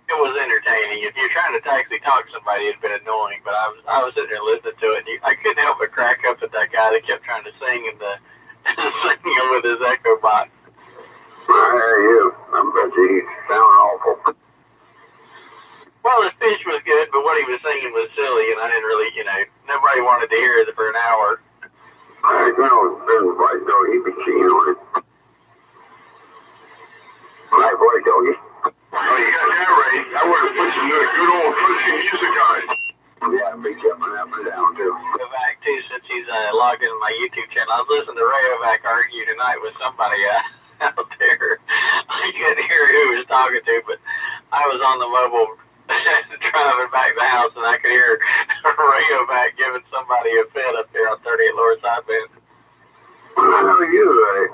It was entertaining. If you're trying to actually talk to somebody, it'd been annoying. But I was sitting there listening to it, and I couldn't help but crack up at that guy that kept trying to sing and singing with his echo box. I hear you. I bet you sound awful. Well, his speech was good, but what he was singing was silly, and I didn't really, nobody wanted to hear it for an hour. I know, Ben White Dog, he be cheating on it. Like White Doggy. Oh, you got that right. I would have put some good old country music on. Yeah, be jumping up and down, too. Rayovac, too, since he's logged into my YouTube channel. I was listening to Rayovac argue tonight with somebody out there. I couldn't hear who he was talking to, but I was on the mobile driving back to the house, and I could hear Rayovac giving somebody a fit up there on 38 lower sideband. I know you, right?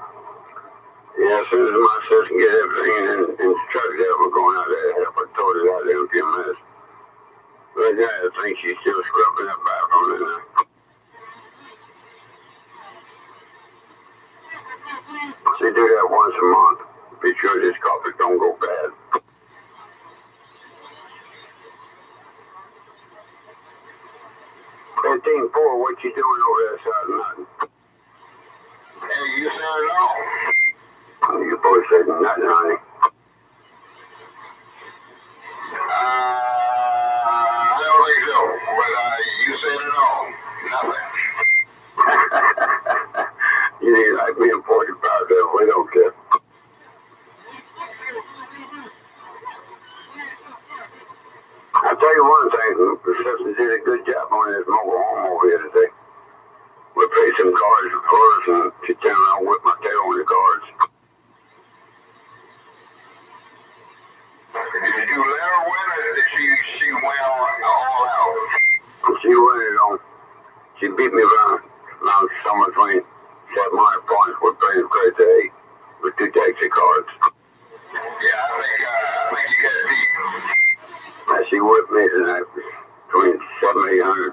Yeah, as soon as my sister get everything in truck that we're going out there to help her tote it out there in a few minutes. But yeah, I think she's still scrubbing that bathroom in there. She do that once a month. Be sure this coffee don't go bad. 13-4, what you doing over there, Sergeant? Hey, you said it all. You both said nothing, honey. I don't think so, but you said it all. Nothing. You ain't like being 45, though. We don't care. I'll tell you one thing, the Simpsons did a good job on this mobile home over here today. We played some cards for us, and she turned around and whipped my tail on the cards. Did you let her win, or did she win all out? She won it on. She beat me around somewhere between 700 points. We're playing crazy today with 2 decks of cards. Yeah, I think you got beat. She whipped me tonight between 700 and 800.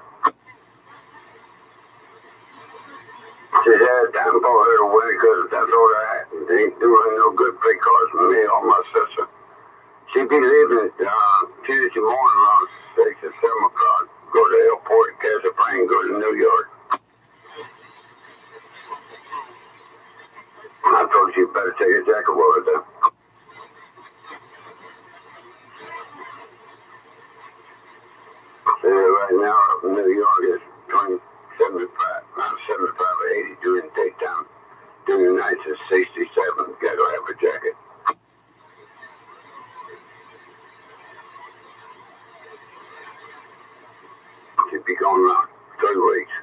She said, time for her to win because that's all right. They ain't doing no good play cards for me or my sister. She'd be leaving Tuesday morning around 6 or 7 o'clock. Go to the airport and catch a plane, go to New York. I told her she'd better take a jacket with her then. Right now, up in New York is between 75 or 80 during the daytime. During the nights it's 67. Got to have a jacket. She'd be going around 3 weeks.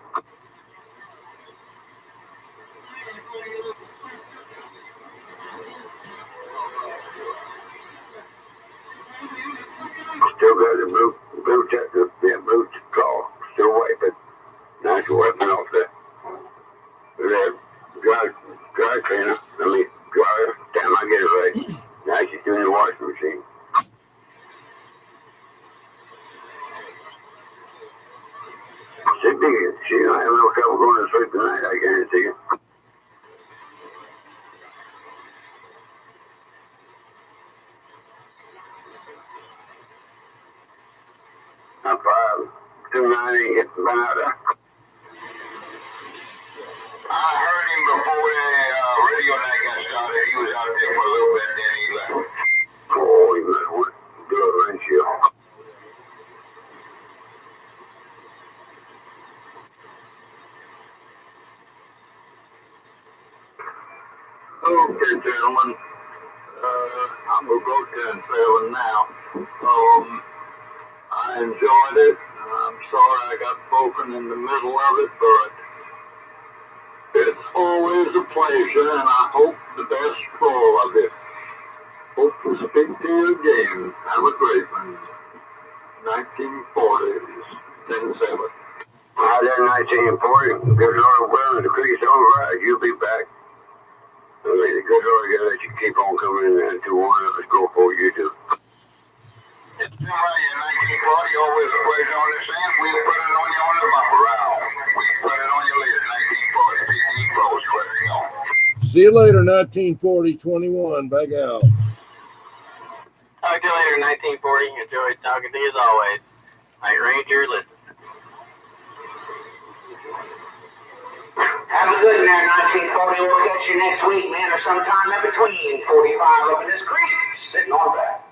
Still got the blue jacket, blue claw. Still wiping. Now she's wiping off that dry cleaner. Dryer. Damn, I get it right. Now she's doing the washing machine. She don't have no trouble going to sleep tonight, I guarantee you. I'm 5'2" ain't getting out there. I heard him before the radio night got started. He was out there for a little bit, then he left. Oh, he might want to do a windshield. Okay, gentlemen. I'm going to go 10-7 now. I enjoyed it. I'm sorry I got broken in the middle of it, but it's always a pleasure, and I hope the best for all of it. Hope to speak to you again. Have a great one. 1940s, 10-7. Out there 1940, good Lord willing, the creek's on the rise. You'll be back. I mean, the good Lord will let you keep on coming in there until one of us go for you do. It's been right in 1940, always a pleasure on this end. We put it on you on the bumper round. We put it on you later, 1940, 15 close, swearing on. See you later, 1940-21. Back out. Talk to you later, 1940. Enjoyed talking to you as always. Night Ranger, listen. Have a good night, 1940. We'll catch you next week, man, or sometime in between 45 up in this creek, sitting on that.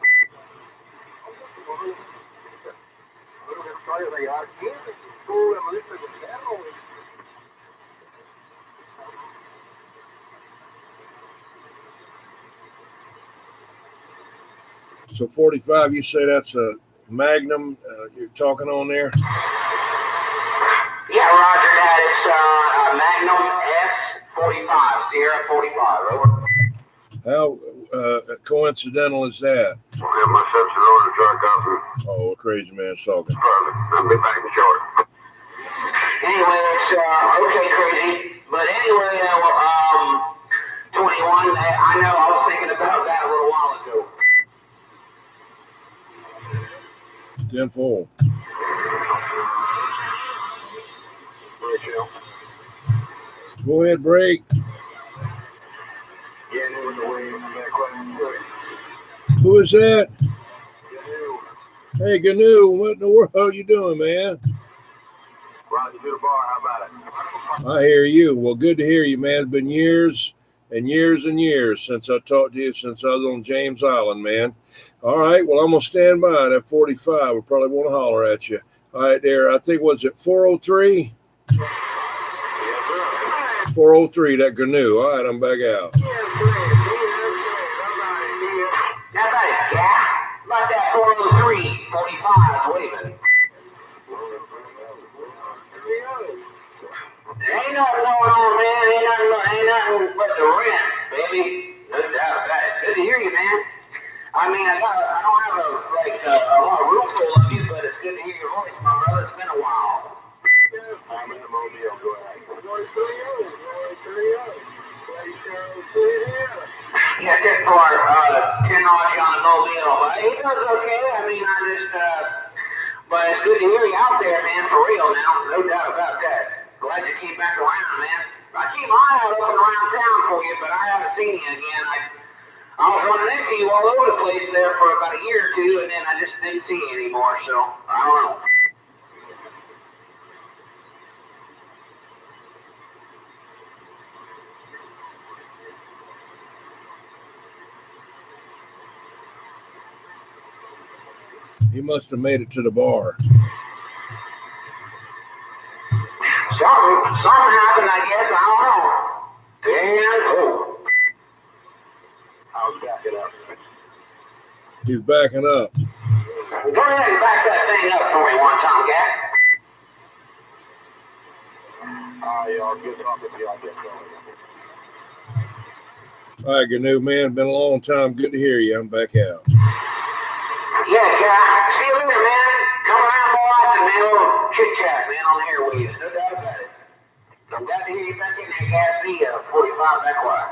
So 45, you say that's a Magnum you're talking on there? Yeah, Roger that. It's Magnum S45, Sierra 45. Over. How coincidental is that? We'll have my sister on the truck up and Oh, crazy man's talking. I'll be back in short. Anyway, it's okay, crazy. But anyway, 21. I know I was thinking about that a little while ago. 10-4. Go ahead, break. Yeah, Who is that? Hey, Gnu, what in the world are you doing, man? Riding to the bar, how about it? I hear you. Well, good to hear you, man. It's been years and years and years since I talked to you, since I was on James Island, man. All right, well, I'm going to stand by at 45. We'll probably want to holler at you. All right, there, I think, was it 403? 403, that Gnu. All right, I'm back out. About that 403, 45 waving. Ain't nothing going on, man. Ain't nothing but the rent, baby. No doubt about it. Good to hear you, man. I mean, I don't have a lot of room full of you, but it's good to hear your voice, my brother. It's been a while. I'm in the mobile. Go ahead. Yeah, just for 10 on the mobile. But he does okay. I mean, but it's good to hear you out there, man, for real now. No doubt about that. Glad you came back around, man. I keep my eye out up and around town for you, but I haven't seen you again. I was running into you all over the place there for about a year or two, and then I just didn't see you anymore, so I don't know. He must have made it to the bar. Something happened, I guess. I don't know. Damn. I was backing up. He's backing up. Go ahead and back that thing up for me one time, Gat. I'll get off with you. I'll get going. All right, Gnu, man. Been a long time. Good to hear you. I'm back out. Yeah, see you later, man. Come around more often, man. A little chit-chat, man, on the airwaves. No doubt about it. I'm glad to hear you back in there, Gat. See ya. 45 back wide.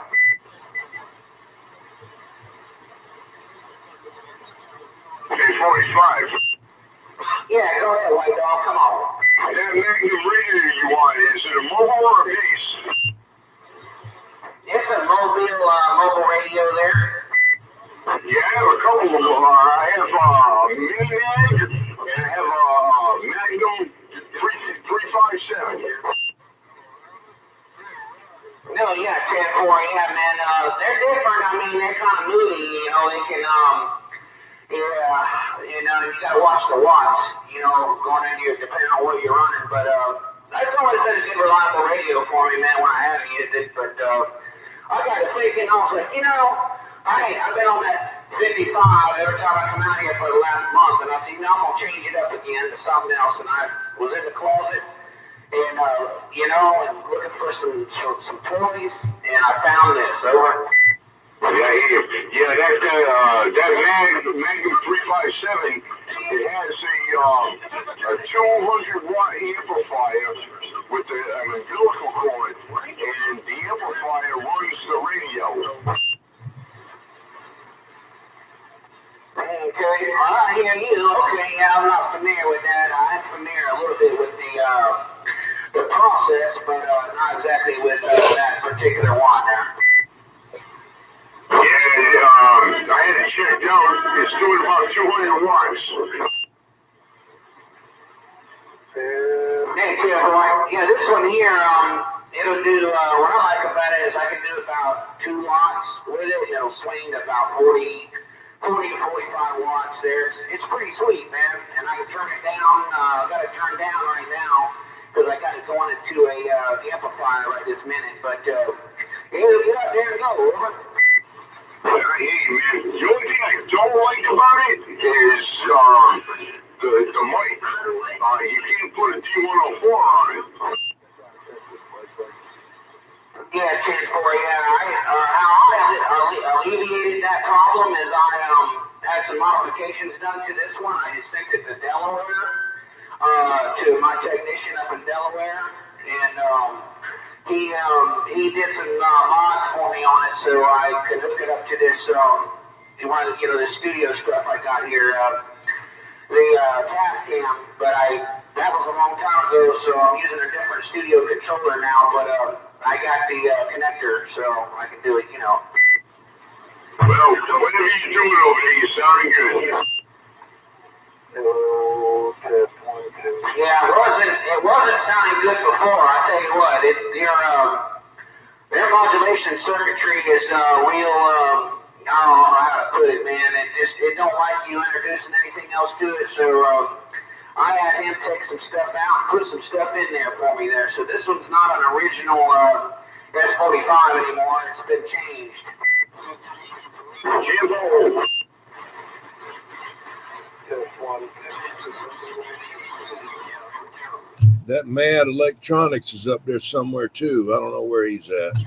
Hey, 45. Yeah, go ahead, White Dog. Come on. That Magnum radio you want, is it a mobile or a base? It's a mobile radio there. Yeah, I have a couple of them. I have Mini-Mag, and I have Magnum 357. No, yeah, 10-4, yeah, man. They're different. I mean, they're kind of moody, you know. They can, you gotta watch the watts, going into your, depending on what you're running. But that's always been a good reliable radio for me, man, when I haven't used it. But I got to thinking, I was like, I've been on that 55 every time I come out here for the last month, and I said, I'm gonna change it up again to something else. And I was in the closet, and and looking for some toys, and I found this. Over. Yeah, that Magnum 357, it has a 200-watt amplifier with an umbilical cord, and the amplifier runs the radio. Okay, I hear you. Okay, yeah, I'm not familiar with that. I'm familiar a little bit with the process, but not exactly with that particular one there. Yeah, I had it checked out. It's doing about 200 watts. Hey, boy. Yeah, this one here, it'll do, what I like about it is I can do about 2 watts with it. It'll swing to about 40 to 45 watts there. It's pretty sweet, man. And I can turn it down. I got it turned down right now because I got it going into a amplifier right this minute. But, yeah, get out there and go, over. I hear you, man. The only thing I don't like about it is the mic. You can't put a D104 on it. Yeah, 10-4, yeah. How I alleviated that problem is I had some modifications done to this one. I just sent it to Delaware, to my technician up in Delaware, and he did some mods for me on it so I could hook it up to this, one of the, the studio stuff I got here, the Tascam, but that was a long time ago, so I'm using a different studio controller now, but I got the connector, so I can do it, Well, whatever you're doing over there, you're sounding good. Test 1, 2. Yeah, it wasn't sounding good before. I tell you what, their modulation circuitry is real. I don't know how to put it, man. It don't like you introducing anything else to it. So I had him take some stuff out and put some stuff in there for me there. So this one's not an original S45 anymore. It's been changed. Jimbo. Test 1. That Mad Electronics is up there somewhere too. I don't know where he's at.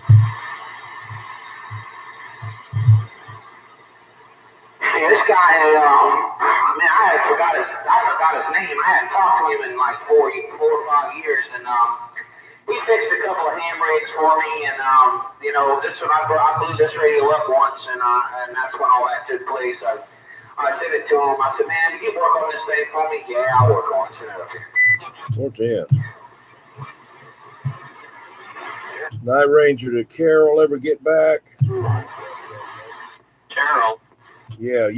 Yeah, this guy, I forgot his name. I hadn't talked to him in like 4 or 5 years, and he fixed a couple of handbrakes for me, and this one I blew this radio up once, and that's when all that took place. I said it to him. I said, man, can you work on this thing for me? Yeah, I'll work on it. Send it up here. 410. Night Ranger, did Carol ever get back? Carol. Yeah,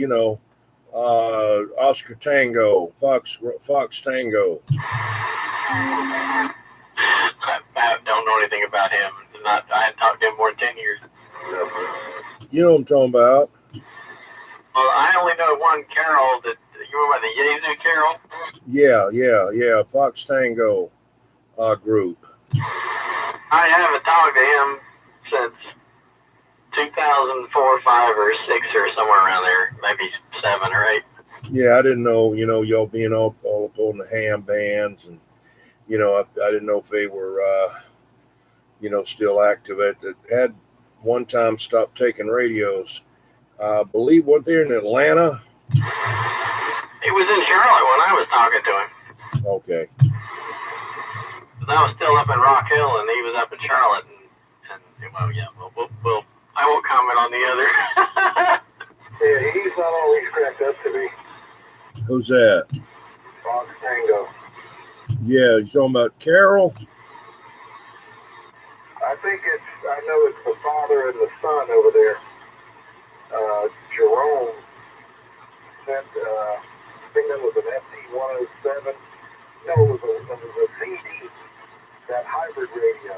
Oscar Tango, Fox Tango. I don't know anything about him. I hadn't talked to him more than 10 years. You know what I'm talking about? Well, I only know one Carol. You remember the Yezu Carol? Yeah. Fox Tango group. I haven't talked to him since 2004, 5, or 6, or somewhere around there. Maybe 7 or 8. Yeah, I didn't know, y'all being all up on the ham bands, and I didn't know if they were still active. It had one time stopped taking radios. I believe what they're in Atlanta. He was in Charlotte when I was talking to him. Okay. I was still up in Rock Hill, and he was up in Charlotte. And well, yeah, we'll I won't comment on the other. Yeah, he's not always cracked up to be. Who's that? Fox Tango. Yeah, you talking about Carol? I know it's the father and the son over there. Jerome sent, I think that was an FD107. No, it was a CD, that hybrid radio,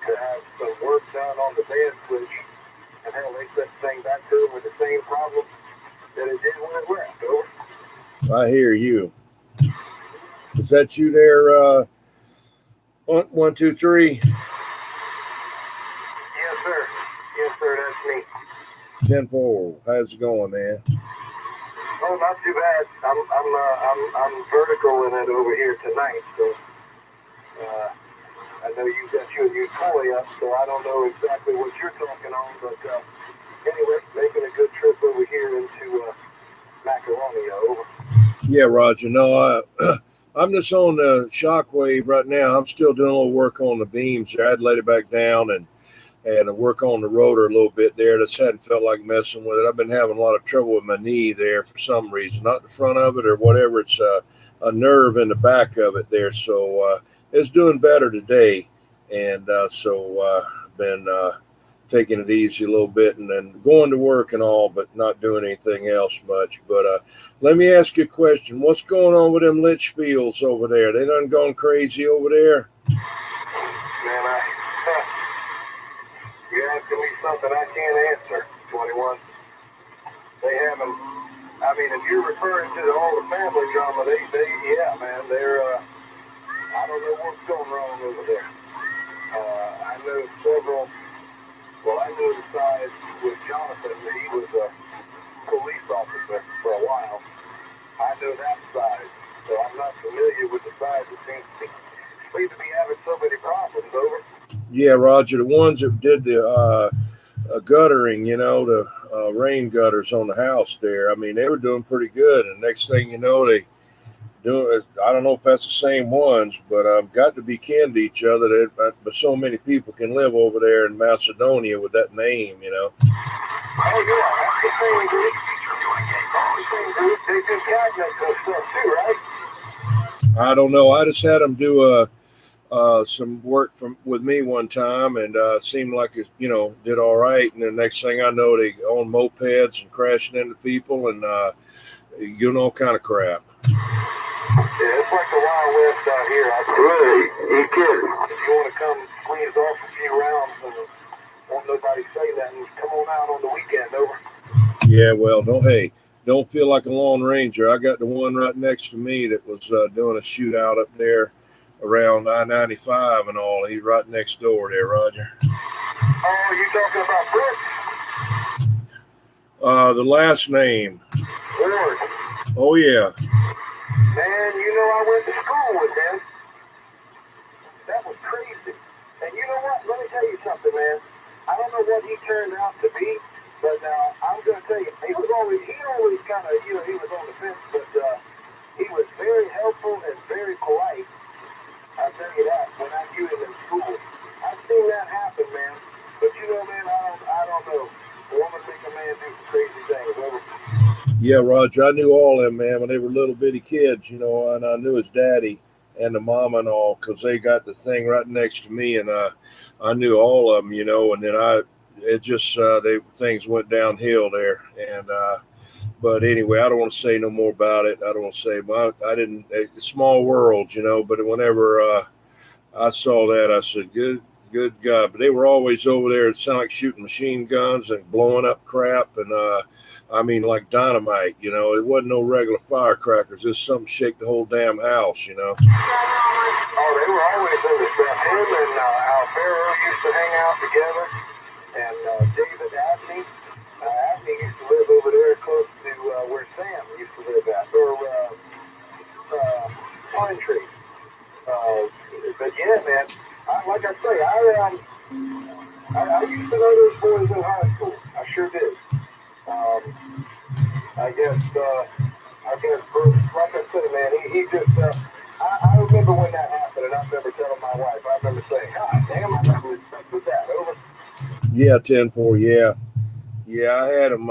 to have some work done on the band switch. And hell, they sent the thing back to him with the same problem that it did when it left. Over. I hear you. Is that you there? 1, 2, 3. Yes, sir. Yes, sir. That's me. 10-4. How's it going, man? Oh, not too bad. I'm vertical in it over here tonight, so I know you got your new toy up, so I don't know exactly what you're talking on, but anyway, making a good trip over here into Macaroni. Over. Yeah, Roger. No, I'm just on the shockwave right now. I'm still doing a little work on the beams there. I'd laid it back down and work on the rotor a little bit there. Just hadn't felt like messing with it. I've been having a lot of trouble with my knee there for some reason, not the front of it or whatever. It's a nerve in the back of it there. So it's doing better today. And so I've been taking it easy a little bit and then going to work and all, but not doing anything else much. But let me ask you a question. What's going on with them Litchfields over there? They done gone crazy over there? Man, you're asking me something I can't answer, 21. They haven't, I mean, if you're referring to all the family drama, yeah, man, they're, I don't know what's going wrong over there. I know several, well, I know the side with Jonathan, he was a police officer for a while. I know that side, so I'm not familiar with the side that seems to be having so many problems, over. Yeah, Roger, the ones that did the guttering, the rain gutters on the house there, I mean, they were doing pretty good. And next thing you know, they doing, I don't know if that's the same ones, but got to be kin to each other. But so many people can live over there in Macedonia with that name, Oh, yeah, that's the same group. They do cabinets and stuff too, right? I don't know. I just had them do some work with me one time, and seemed like it, did all right. And the next thing I know, they own mopeds and crashing into people and doing all kind of crap. Yeah, it's like the Wild West out here. Really? You kidding? If you want to come squeeze off a few rounds and won't nobody say nothing, come on out on the weekend, over. Yeah, well, don't feel like a Lone Ranger. I got the one right next to me that was doing a shootout up there around I-95 and all. He's right next door there, Roger. Oh, you talking about Brooks? The last name. Ward. Oh, yeah. Man, I went to school with him. That was crazy. And you know what? Let me tell you something, man. I don't know what he turned out to be, but I'm going to tell you, he always kind of, he was on the fence, but he was very helpful and very polite. I'll tell you that, when I knew him in school. I've seen that happen, man. But man, I don't know. A woman make a man do some crazy things. Yeah, Roger, I knew all them, man, when they were little bitty kids, and I knew his daddy and the mom and all, because they got the thing right next to me, and I knew all of them, and then things went downhill there, and but anyway, I don't want to say no more about it. I don't want to say, small world, but whenever I saw that, I said, good God, but they were always over there. It sounded like shooting machine guns and blowing up crap, and like dynamite, it wasn't no regular firecrackers. Just something shake the whole damn house, Oh, they were always into stuff. Him and Alvaro used to hang out together, and David Abney. Abney used to live over there close to where Sam used to live at, or Pine Tree. But yeah, man, like I say, I used to know those boys in high school. I sure did. I guess Bruce, like I said, man, he just, I remember when that happened, and I remember telling my wife, I remember saying, God damn, I never expected that, over. Yeah, 10-4, yeah. Yeah, I had him,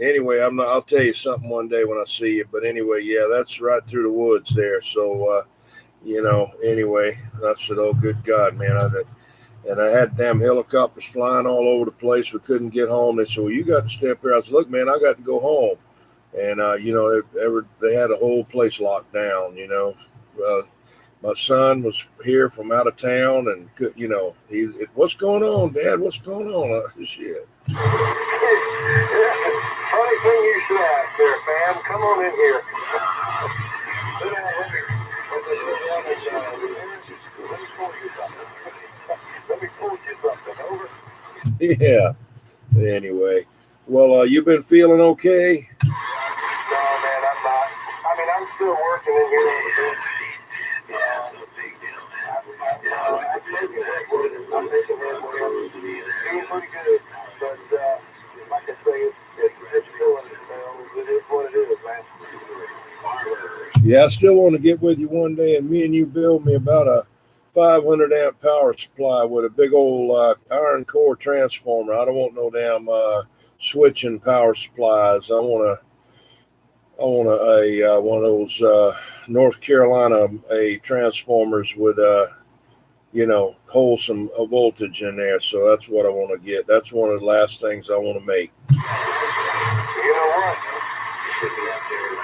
anyway, I'll tell you something one day when I see you, but anyway, yeah, that's right through the woods there, so, anyway, I said, oh, good God, man, and I had damn helicopters flying all over the place. We couldn't get home. They said, well, you got to stay up here. I said, look, man, I got to go home. And, they had the whole place locked down, my son was here from out of town and, what's going on, Dad? What's going on? Shit. Funny thing you should ask there, fam. Come on in here. Let me pull you something, over. Yeah. Anyway, well, you been feeling okay? No, man, I'm not. I'm still working in here. I'm making headway. Doing pretty good, but like I say, it's still, it is what it is, man. Yeah, I still want to get with you one day, and me and you build me about a 500 amp power supply with a big old iron core transformer. I don't want no damn switching power supplies. I want one of those North Carolina transformers with hold some voltage in there. So that's what I want to get. That's one of the last things I want to make. You know what?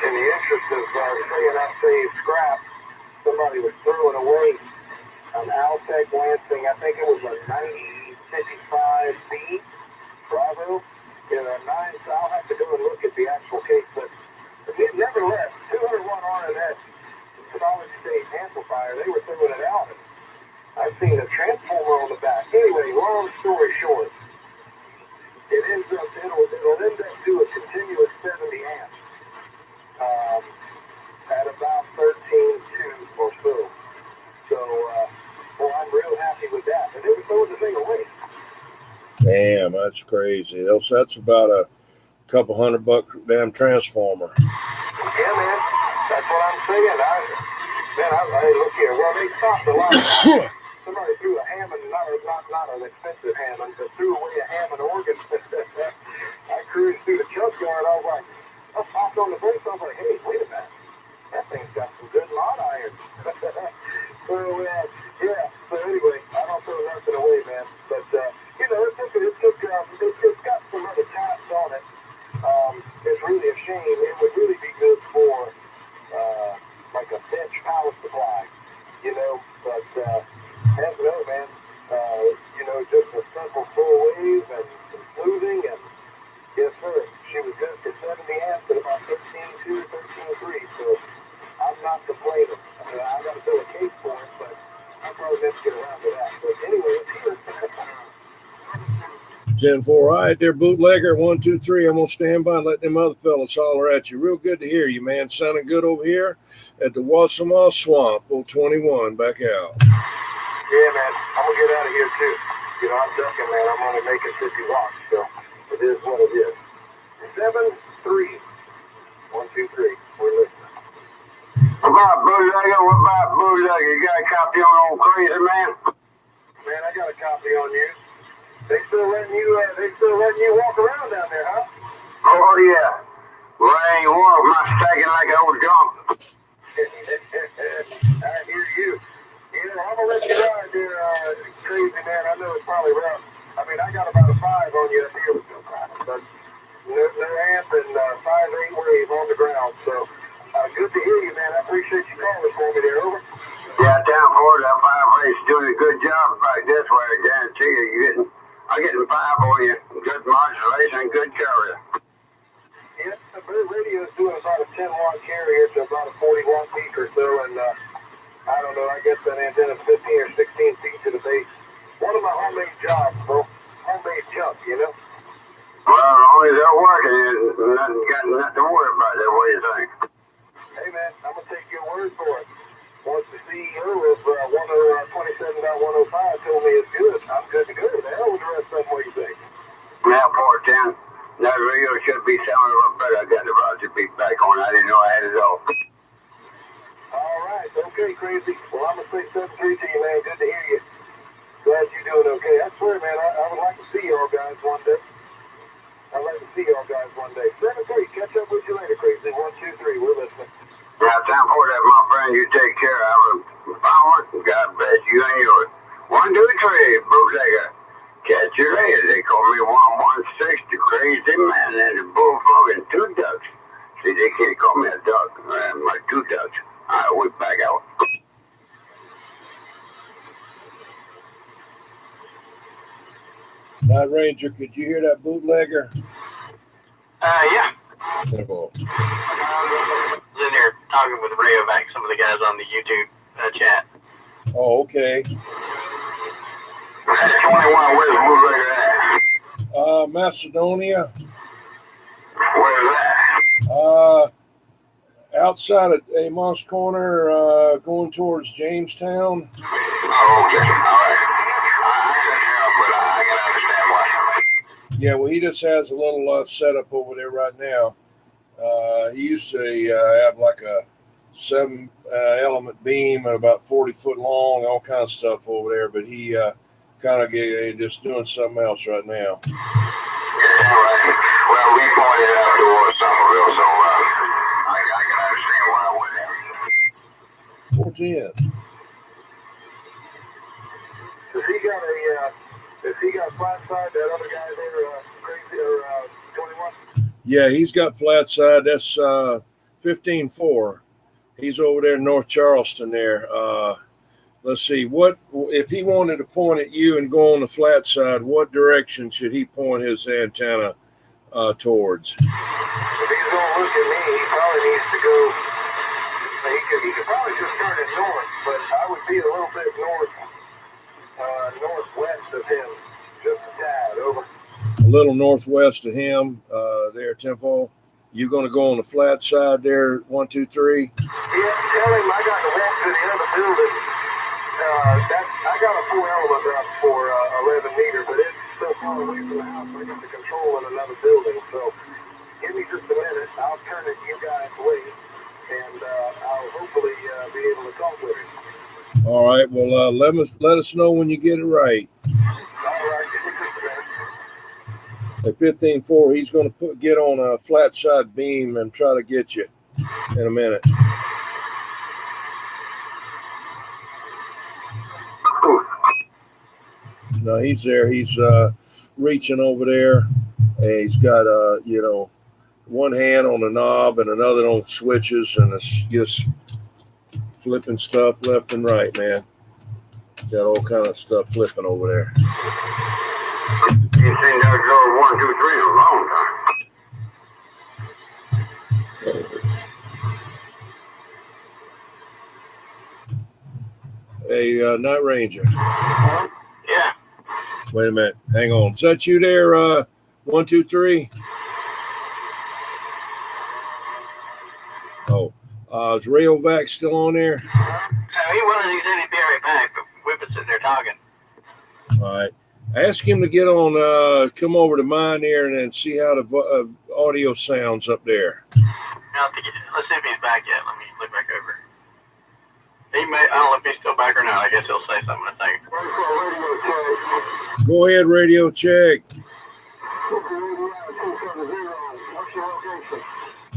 In the interest of saying I saved scrap, somebody was throwing away an Altec Lansing. I think it was a 9055B Bravo. I'll have to go and look at the actual case, but nevertheless, 201 RMS solid state amplifier. They were throwing it out. I've seen a transformer on the back. Anyway, long story short, it'll end up to a continuous 70 amps at about 13.2 or so. So, I'm real happy with that. And they were throwing the thing away. Damn, that's crazy. That's about a couple $100 damn transformer. Yeah, man. That's what I'm saying. Hey, look here. Well, they stopped the line. Somebody threw a Hammond, not an expensive Hammond, but threw away a Hammond organ. I cruised through the junkyard. I popped on the brakes. I was like, hey, wait a minute. That thing's got some good lot iron. So, yeah. you know, but heck no, man. You know, just a simple full wave and some smoothing, and yes, sir, she was good for 70 amps at about 13.2, 13.3, so I'm not complaining. I got to build a case for it, but I'll probably never get around to that. But anyway, it's here. 10-4. All right, there, bootlegger. 1, 2, 3. I'm gonna stand by and let them other fellas holler at you. Real good to hear you, man. Sounding good over here at the Wassamaw Swamp. 021 back out. Yeah, man. I'm gonna get out of here too. You know, I'm ducking, man. I'm only making 50 watts, so it is what it is. 7-3. 1, 2, 3. We're listening. What about bootlegger? What about bootlegger? You got a copy on old Crazy Man? Man, I got a copy on you. They still letting you walk around down there, huh? Oh, yeah. Well, I ain't one of my stacking like an old jump. I hear you. You know, I'm gonna let you ride there, Crazy Man. I know it's probably rough. I mean, I got about a 5 on you up here, but no amp and 5.8 wave on the ground. So good to hear you, man. I appreciate you calling for me there. Over. Yeah, down for that 5 doing a good job back this way. I guarantee you, I'm getting 5 on you. Good modulation, good carrier. Yeah, the Bird Radio is doing about a 10-watt carrier to about a 40-watt peak or so, and I don't know, I guess that antenna's 15 or 16 feet to the base. One of my homemade jobs, bro. Homemade junk, you know? Well, as long as they're working, got nothing to worry about that. What do you think? Hey, man, I'm going to take your word for it. Once the CEO of 27.105 told me it's good, I'm good to go. The hell with the rest of them, what do you think? Now, 410. That radio should be sounding a lot better. I got the Roger beat back on. I didn't know I had it all. All right. Okay, Crazy. Well, I'm going to say 7-3 to you, man. Good to hear you. Glad you're doing okay. I swear, man, I would like to see y'all guys one day. I'd like to see y'all guys one day. 7-3. Catch up with you later, Crazy. 1, 2, 3. We're listening. Now, time for that, my friend. You take care. I will follow it. God bless you and yours. 1, 2, 3. Bootlegger. Catch you later. They call me 116, the Crazy Man, and the bullfrog and 2 ducks. See, they can't call me a duck. My 2 ducks. All right, we're back out. Night Ranger, could you hear that bootlegger? Yeah. Simple. I was in there talking with Rayovac, some of the guys on the YouTube chat. Oh, okay. 21, where's the bootlegger at? Macedonia. Where's that? Outside of Amos Corner, going towards Jamestown. Oh, okay. All right. I can help, but I can understand why. Yeah, well, he just has a little setup over there right now. He used to have like a 7-element beam and about 40 foot long, all kinds of stuff over there, but he kind of just doing something else right now. Yeah, right. Well, we pointed out towards Somerville, so I can understand why I went there. 410. Has he got flat side, that other guy there, Crazy, or 21? Yeah, he's got flat side. That's 15-4. He's over there in North Charleston there. Let's see, what if he wanted to point at you and go on the flat side, what direction should he point his antenna towards? If he's going to look at me, he probably needs to go, he could probably just start at north, but I would be a little bit northwest of him, just a tad, over. A little northwest of him, there, Temple. You going to go on the flat side there, 1, 2, 3? Yeah, tell him I got to walk to the other building. I got a 4-element up for 11 meter, but it's so far away from the house. I got the control in another building. So give me just a minute. I'll turn it you guys' way, and I'll hopefully be able to talk with him. All right. Well, let us know when you get it right. All right. Give me just a minute. At 15-4, he's going to get on a flat side beam and try to get you in a minute. No, he's there. He's reaching over there. And he's got one hand on the knob and another on switches, and it's just Flipping stuff left and right, man. Got all kind of stuff flipping over there. Ain't seen that girl 1, 2, 3 in a long time. Hey, Night Ranger. Yeah. Wait a minute. Hang on. Is that you there, 1, 2, 3? Oh. Is Rayovac still on there? He was. He said he'd be right back, but we've been sitting there talking. All right. Ask him to get on, come over to mine here and then see how the audio sounds up there. Let's see if he's back yet. Let me look back over. He may. I don't know if he's still back or not. I guess he'll say something in a second. Go ahead, radio check.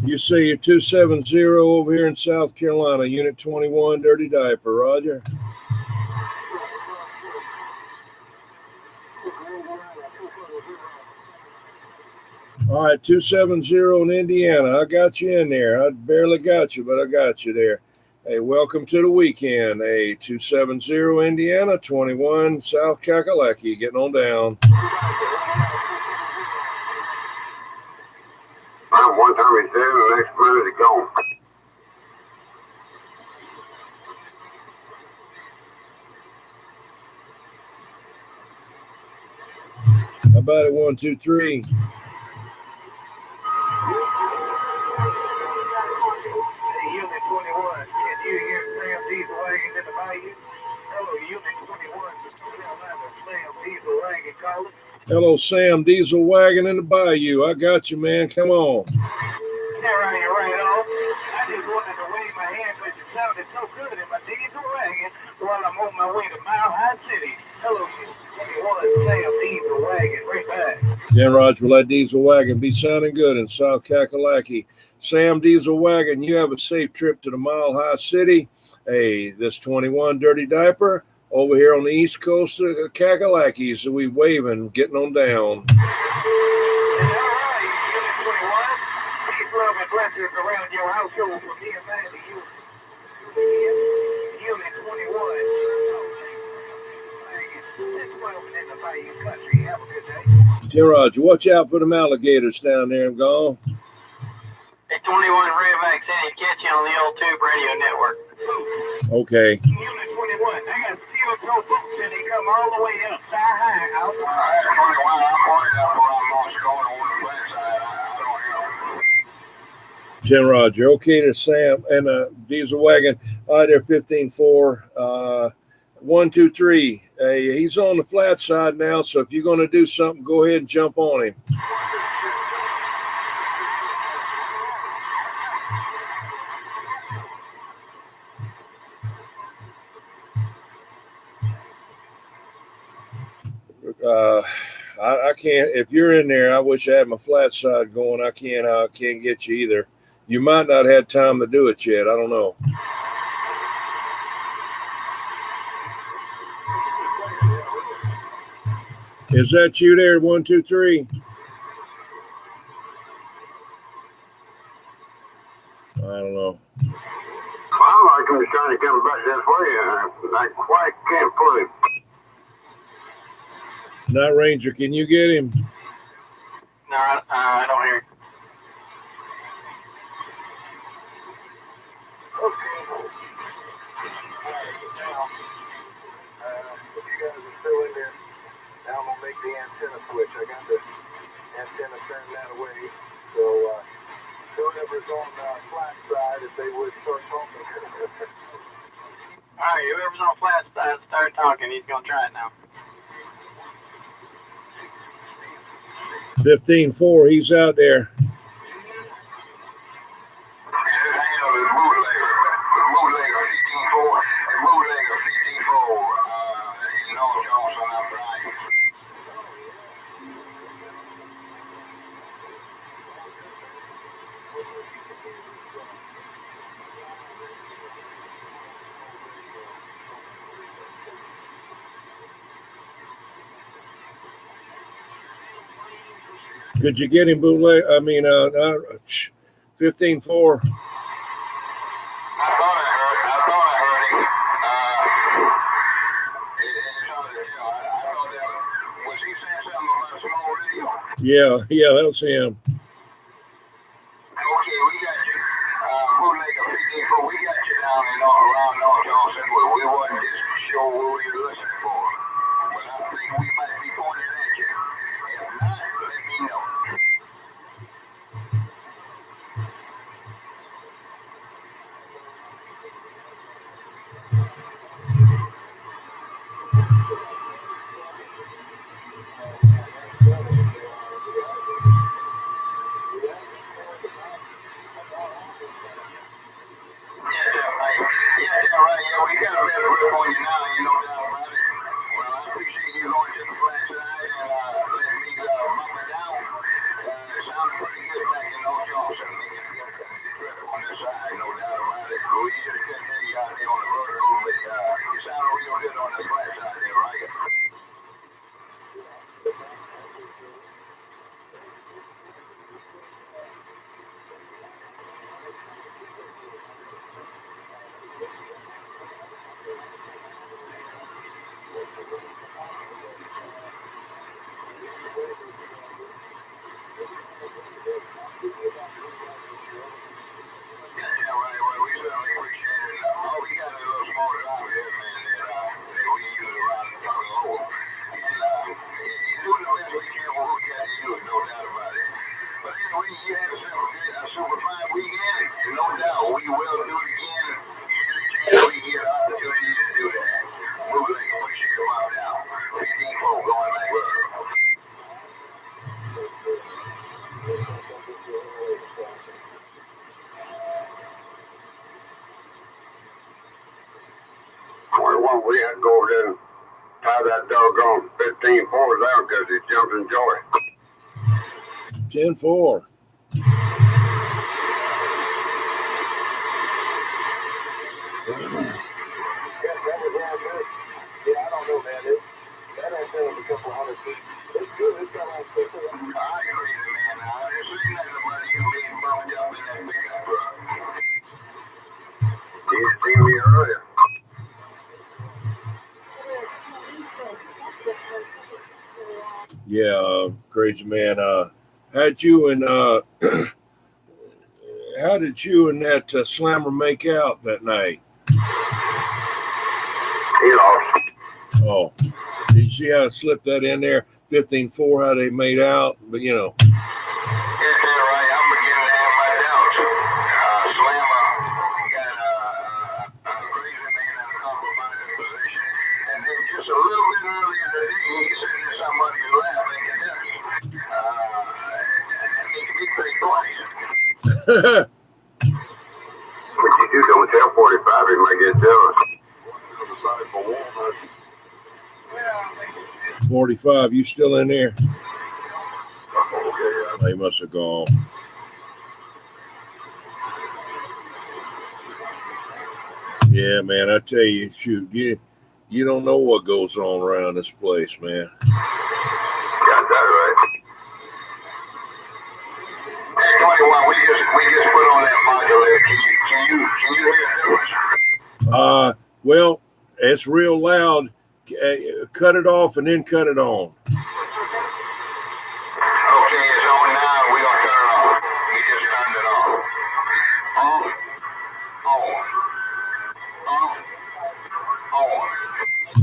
You say you're 270 over here in South Carolina, Unit 21, Dirty Diaper. Roger. All right, 270 in Indiana. I got you in there. I barely got you, but I got you there. Hey, welcome to the weekend. Hey, 270 Indiana, 21 South Kakalaki. Getting on down. One time he's there, the next minute he's gone. How about it? 1, 2, 3. Unit 21, can you hear Sam Diesel wagon in the bayou? Hello, Unit 21, Sam Diesel wagon calling. Hello, Sam Diesel wagon in the bayou. I got you, man. Come on. Yeah, right on. I just wanted to wave my hand because it sounded so good in my diesel wagon while I'm on my way to Mile High City. Hello, Unit 21, Sam Diesel wagon, right back. Yeah, Roger, will that diesel wagon be sounding good in South Kakalaki? Sam Diesel wagon, you have a safe trip to the Mile High City. Hey, this 21 Dirty Diaper over here on the east coast of Kakalaki. So we waving, getting on down. Love and blessings around your household from here back to you. Unit 21. It's welcome in the Bayou country. Have a good day. Yeah, Roger, watch out for them alligators down there and gone. Hey, 21 Rayovac said he'd catch you on the old Tube Radio Network. Okay. Unit 21. I got steel-toe boots and they come all the way up thigh high out. I pointed out where I'm going on the flat side. I don't know. 10 Roger. Okay to Sam and Diesel wagon. All right, there, 15-4. 1, 2, 3. Hey, he's on the flat side now, so if you're going to do something, go ahead and jump on him. I can't. If you're in there, I wish I had my flat side going. I can't get you either. You might not have time to do it yet. I don't know. Is that you there? 1, 2, 3. I don't know. Well, like him trying to come back this way. I quite can't put him. Night Ranger, can you get him? No, I don't hear. Okay. Now, if you guys are still in there, now I'm going to make the antenna switch. I got the antenna turned that away. So, whoever's on the flat side, if they would start talking. All right, whoever's on flat side, start talking. He's going to try it now. 15-4, he's out there. Could you get him bootleg? I mean, 15-4. I thought I Yeah, that was him. Okay, we got you. Bootlegger 54, we got you down in around North Johnson, but we wasn't just sure what we were listening for. But I think we might be pointed at you. If not, let me know. We had to go over there and tie that doggone 15-4 down because he jumped in joy. 10-4. Yeah, I don't know, man. That antenna was a couple hundred feet. It's good. It's got all sorts of... I agree, man. I didn't see nothing about you being bumped up in that pickup truck. You didn't see me earlier. Yeah, crazy man. How'd you and how did you and that slammer make out that night? He lost. Oh, did you see how I slipped that in there? 15-4, how they made out, but you know. Yeah, right. I'm beginning to have my doubts. Slammer got a crazy man in a compromising position, and then just a little bit earlier today, he's sitting in somebody's lap in Kentucky. That makes me think twice. But you don't tell 45, he might get jealous. 45, you still in there? They must have gone. Yeah, man, I tell you, shoot, you don't know what goes on around this place, man. Got that right. Hey, 21, we just put on that modulator. Can you hear the difference? Well, it's real loud. Cut it off and then cut it on. Okay, it's on now. We're going to turn it off. We just turned it off. On.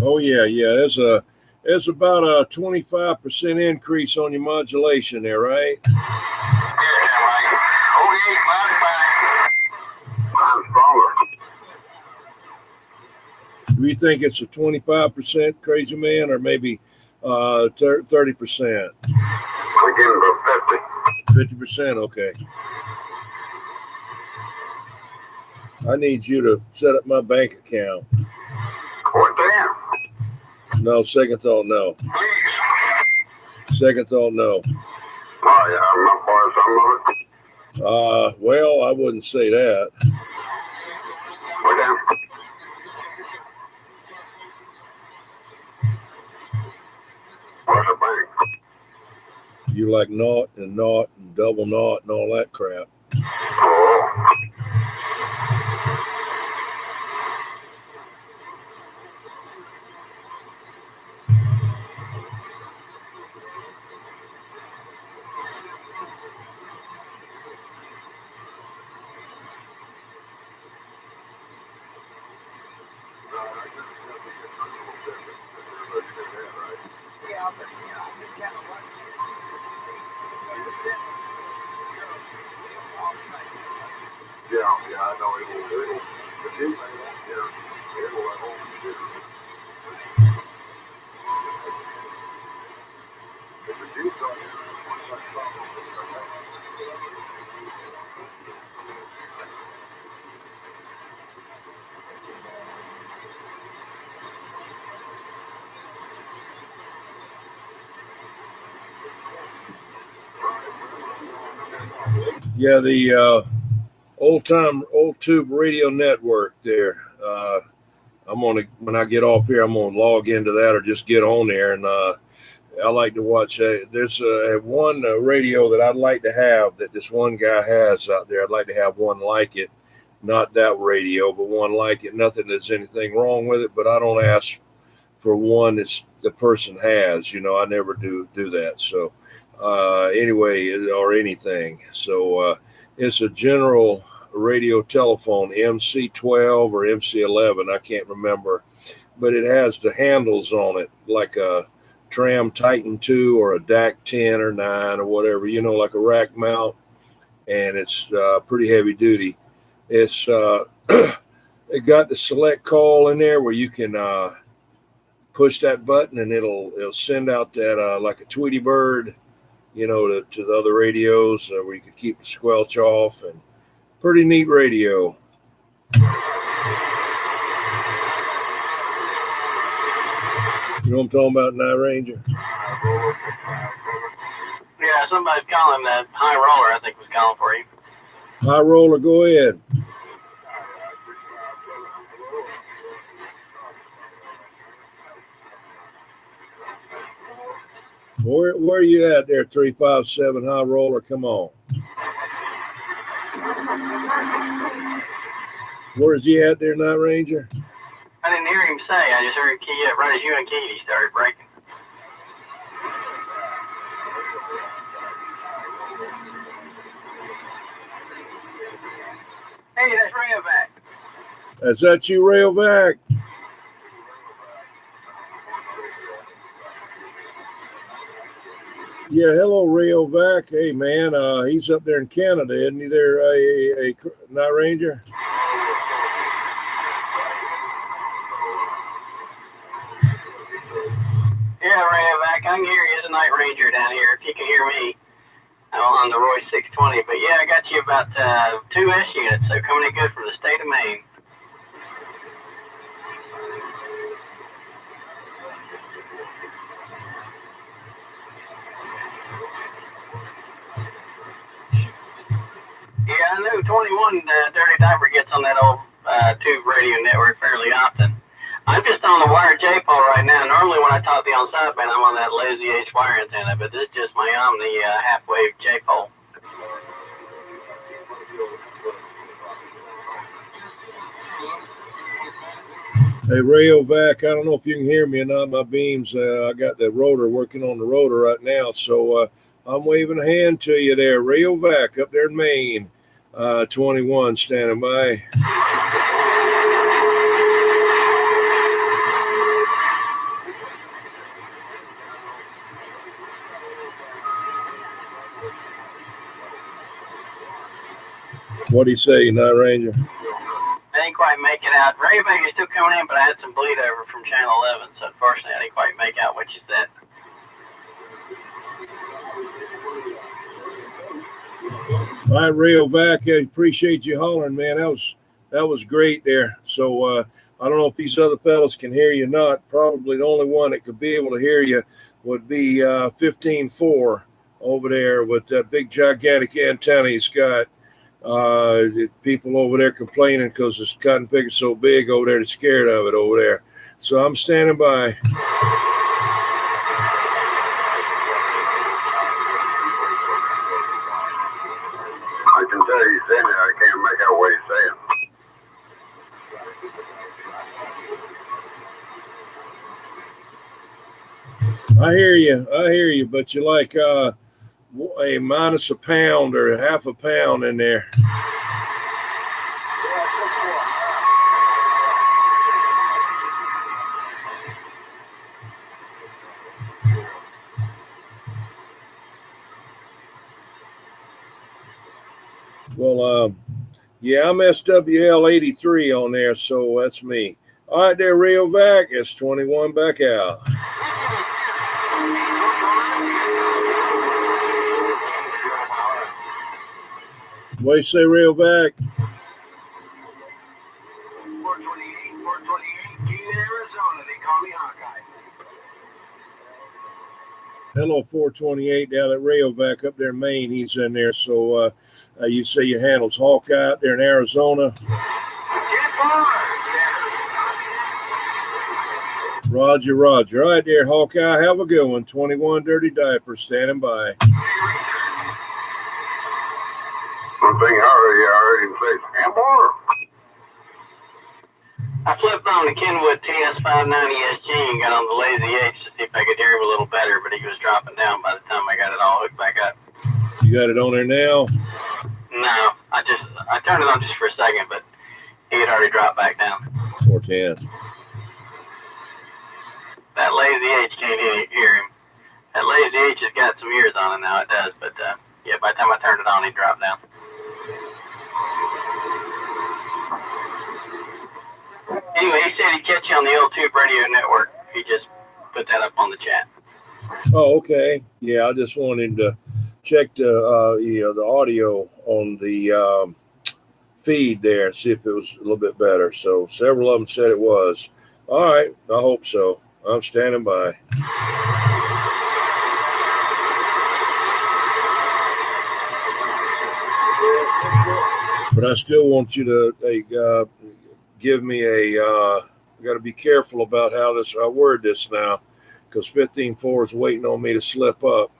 Oh, yeah. There's about a 25% increase on your modulation there, right? Yeah, right. Okay, I'm stronger. Do you think it's a 25%, crazy man, or maybe 30%? We're getting about 50%, okay. I need you to set up my bank account. What the? No, second thought, no. Please. Second thought, no. Oh, yeah, I'm part of some of it. Well, I wouldn't say that. What the? What's a bank? You like naught and double naught and all that crap. Oh. Yeah, I know it'll the Jeep, Yeah, the old tube radio network there. I'm gonna when I get off here, I'm gonna log into that or just get on there, and I like to watch. There's one radio that I'd like to have that this one guy has out there. I'd like to have one like it, not that radio, but one like it. Nothing there's anything wrong with it, but I don't ask for one that's the person has. I never do that. So anyway, or anything. So it's a general radio telephone, MC12 or MC11. I can't remember, but it has the handles on it like a Tram Titan 2 or a DAC 10 or 9 or whatever, like a rack mount, and it's pretty heavy duty. It's it got the select call in there where you can push that button and it'll send out that like a Tweety Bird, to the other radios where you could keep the squelch off, and pretty neat radio. You know what I'm talking about, Night Ranger? Yeah, somebody's calling that high roller, I think, was calling for you. High roller, go ahead. Where are you at there, 357 high roller? Come on. Where's he at there, Night Ranger? I didn't hear him say. I just heard right as you and Katie started breaking. Hey, that's Rayovac. Is that you, Rayovac? Yeah, hello, Rayovac. Hey, man, he's up there in Canada, isn't he? There, a Night Ranger. Yeah, Rayovac, I can hear you as a Night Ranger down here. If you can hear me on the Roy 620, but yeah, I got you about 2 S units, so coming in good from the state of Maine. Yeah, I know 21 Dirty Diaper gets on that old tube radio network fairly often. I'm just on the wired J-pole right now. Normally when I talk to you on sideband, I'm on that lazy H wire antenna, but this is just my Omni half-wave J-pole. Hey, Rayovac, I don't know if you can hear me or not. My beams, I got the rotor working on the rotor right now, so I'm waving a hand to you there. Rayovac up there in Maine, 21 standing by. What do you say, Night Ranger? I didn't quite make it out. Rayovac is still coming in, but I had some bleed over from channel 11, so unfortunately I didn't quite make out what you said. All right, Rayovac, I appreciate you hollering, man. That was great there. So I don't know if these other fellas can hear you or not. Probably the only one that could be able to hear you would be 15-4 over there with that big gigantic antenna he's got. People over there complaining because this cotton picker is so big over there, they're scared of it over there. So I'm standing by. I can tell he's in there. I can't make out what he's saying. I hear you, but you're like a minus a pound or half a pound in there. Well, yeah, I'm SWL83 on there, so that's me. All right, there, Rio Vac. It's 21 back out. What do you say, Rio Vac? 428, Keenan, Arizona. They call me Hawkeye. Hello, 428 down at Rayovac up there in Maine. He's in there. So you say your handle's Hawkeye out there in Arizona. Roger, Roger. All right there, Hawkeye. Have a good one. 21 Dirty Diapers standing by. One thing I already say, Amber. I flipped on the Kenwood TS590SG and got on the Lazy H to see if I could hear him a little better, but he was dropping down by the time I got it all hooked back up. You got it on there now? No, I turned it on just for a second, but he had already dropped back down. 410. That Lazy H can't hear him. That Lazy H has got some ears on it now, it does, but yeah, by the time I turned it on, he dropped down. Anyway, he said he'd catch you on the old Tube Radio Network. He just put that up on the chat. Oh, okay. Yeah, I just wanted to check the audio on the feed there and see if it was a little bit better. So several of them said it was. All right, I hope so. I'm standing by. But I still want you to give me I got to be careful about how I word this now, because 15.4 is waiting on me to slip up.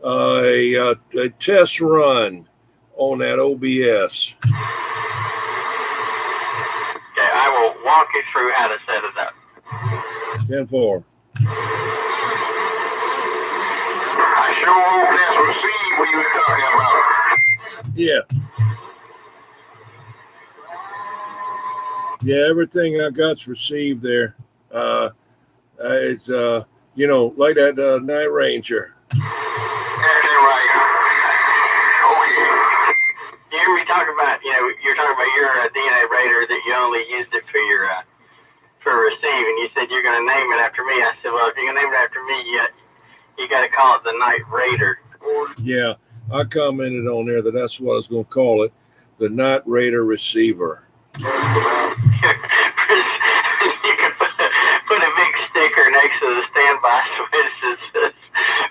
A test run on that OBS. Okay, I will walk you through how to set it up. 10.4. I sure hope that's received what you were talking about. Yeah. Yeah, everything I got's received there. It's like that Night Ranger. Right. Okay. You hear me talk about, you're talking about your DNA Raider that you only used it for receive, and you said you're going to name it after me. I said, well, if you're going to name it after me, you got to call it the Night Raider. Yeah, I commented on there that's what I was going to call it, the Night Raider receiver. You can put a big sticker next to the standby switch that says,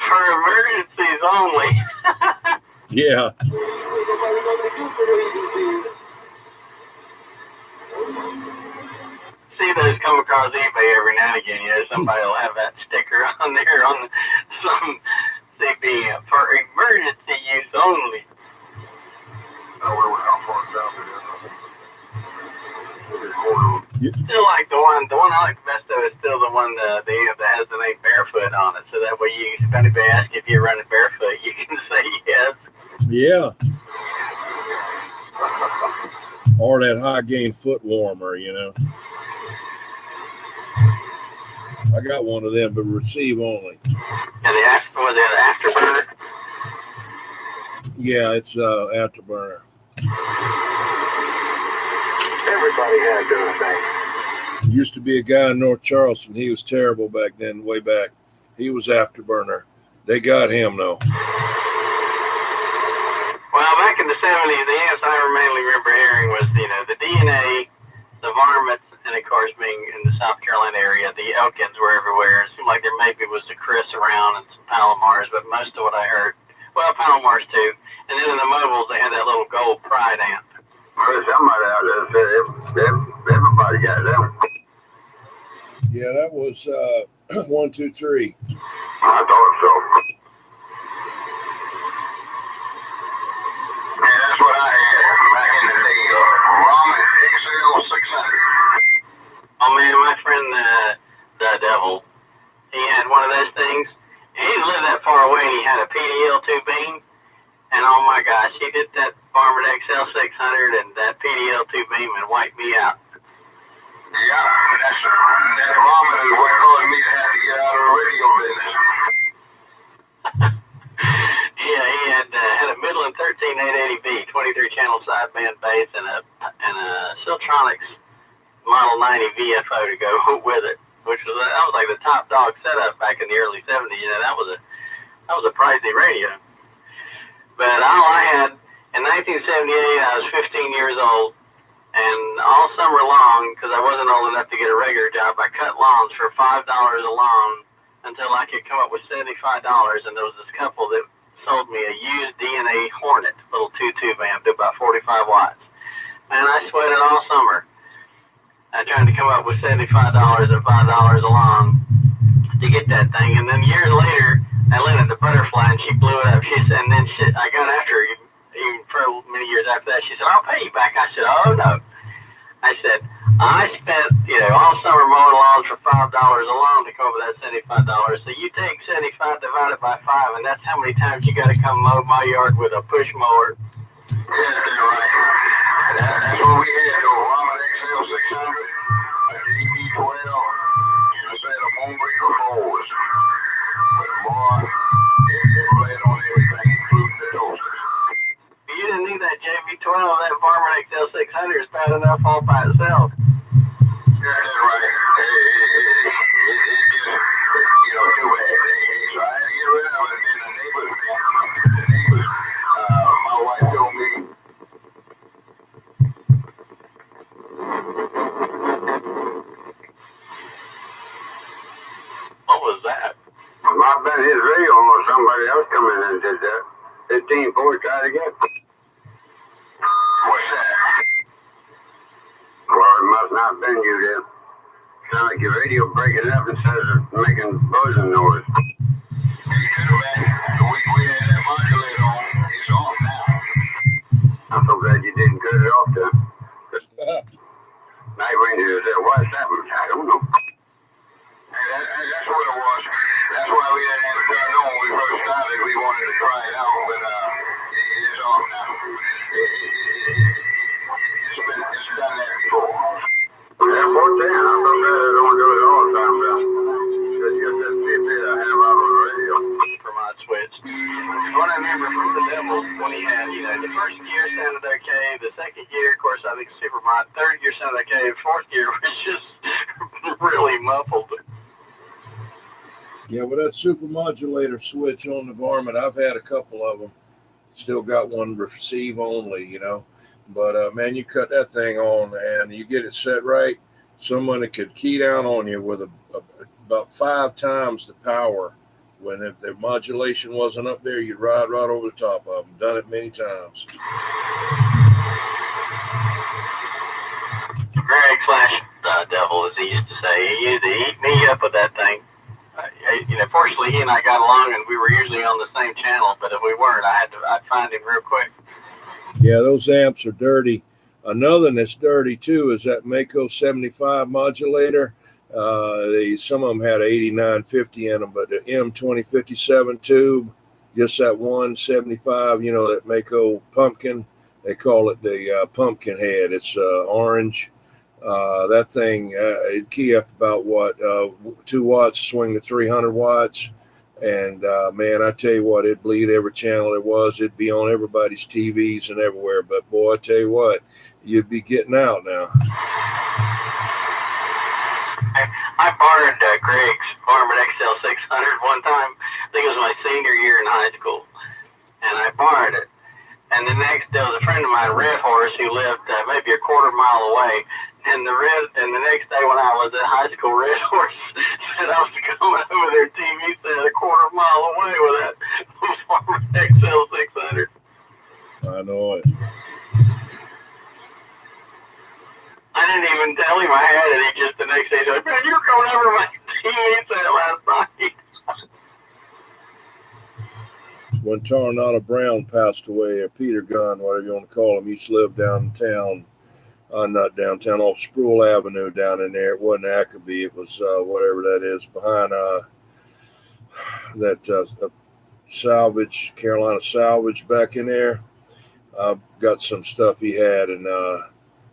for emergencies only. Yeah. See those come across eBay every now and again. Somebody will have that sticker on there on some CB for emergency use only. Still like the one I like the best though is still the one that has the name Barefoot on it. So that way if anybody asks if you're running barefoot, you can say yes. Yeah. Or that high gain foot warmer, I got one of them, but receive only. And was it an afterburner? Yeah, it's afterburner. Everybody had those things. Used to be a guy in North Charleston. He was terrible back then, way back. He was afterburner. They got him, though. Well, back in the 70s, the answer I mainly remember hearing was, the DNA, the varmints, and of course, being in the South Carolina area, the Elkins were everywhere. It seemed like there maybe was a Chris around and some Palomars, but most of what I heard, well, Palomars too. And then in the mobiles, they had that little gold Pride amp. Somebody out there said everybody got them. Yeah, that was 1, 2, 3. I thought so. Yeah, that's what I had back in the day. Ramen XL 600. Oh man, my friend the Devil, he had one of those things. He didn't live that far away, and he had a PDL 2 beam. And oh my gosh, he did that Farmer XL 600 and that PDL 2 beam and wiped me out. Yeah, that ramen is what caused me to have to get out of the radio business. Yeah, he had a Midland 13880B, 23 channel channel sideband bass and a Siltronics Model 90 VFO to go with it, which was like the top dog setup back in the early 70s. That was a pricey radio. But all I had in 1978, I was 15 years old, and all summer long, because I wasn't old enough to get a regular job, I cut lawns for $5 a lawn until I could come up with $75, and there was this couple that sold me a used DNA Hornet, little 2-tube amp, to about 45 watts. And I sweated all summer. I tried to come up with $75 or $5 a lawn to get that thing, and then years later, I landed the Butterfly, and she blew it up. I got after her even for many years after that. She said, "I'll pay you back." I said, "Oh no." I said, "I spent all summer mowing lawns for $5 a lawn to come up with that $75. So you take 75 divided by 5, and that's how many times you got to come mow my yard with a push mower." Yeah, right. That's what we had, though. Ramen XL 600, a GB12, and a set of Moonbreaker 4s. But boy, it played on everything, including the toasters. You didn't need that JV12. That Varmint XL 600 is bad enough all by itself. Yeah, that's right. It just, too bad. So I had to get rid of it, and the neighbors, my wife told me. What was that? Might have been his radio or somebody else come in and did that. 15-4 try to get. What's that? Well, it must not have been you then. Sound like your radio breaking up instead of making buzzing noise. It could have been. We had that modulator on. It's off now. I'm so glad you didn't cut it off then. Night Ranger said, "What's that?" I don't know. Hey, that's what it was. That's why we didn't have it turned on when we first started. We wanted to try it out, but it's off now. It's done that before. Yeah, 14. I'm so glad I don't do it all the time now. Just that tip I have out on the radio. For my switch. What I remember from the Devils when he had, the first year sounded okay, the second year, of course, I think Supermod, third year sounded okay, the fourth year was just really muffled. Yeah, with that super modulator switch on the Varmint, I've had a couple of them. Still got one receive only, But, man, you cut that thing on and you get it set right, someone that could key down on you with about 5 times the power. When if the modulation wasn't up there, you'd ride right over the top of them. Done it many times. Greg / Devil, as he used to say, he used to eat me up with that thing. Fortunately, he and I got along, and we were usually on the same channel. But if we weren't, I'd find him real quick. Yeah, those amps are dirty. Another one that's dirty too is that Mako 75 modulator. Some of them had 8950 in them, but the M2057 tube, just that 175, that Mako pumpkin, they call it the pumpkin head. It's orange. That thing, it'd key up about 2 watts, swing to 300 watts. And, man, I tell you what, it'd bleed every channel there was. It'd be on everybody's TVs and everywhere. But, boy, I tell you what, you'd be getting out now. I borrowed Greg's Varmint XL 600 one time. I think it was my senior year in high school. And I borrowed it. And there was a friend of mine, Red Horse, who lived maybe a quarter mile away. And the next day when I was at high school, Red Horse said I was coming over their TV set a quarter mile away with that Varmint XL 600. I know it. I didn't even tell him I had it. He just the next day said, "Man, you were coming over my TV set last night." When Tornado Brown passed away, or Peter Gunn, whatever you want to call him, he used to live downtown. Not downtown, off Sproul Avenue down in there. It wasn't Ackerby. It was whatever that is behind that salvage, Carolina Salvage back in there. Got some stuff he had, and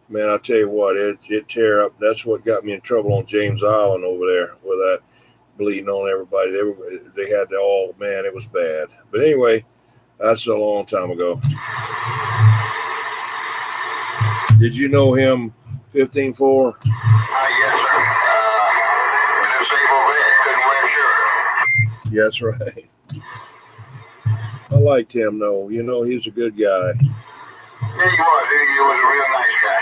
man, I tell you what, it tear up. That's what got me in trouble on James Island over there with that bleeding on everybody. They had man, it was bad. But anyway, that's a long time ago. Did you know him, 15-4? Yes, sir. Disabled vet, couldn't wear a shirt. Yes, right. I liked him, though. You know, he's a good guy. Yeah, he was. He was a real nice guy.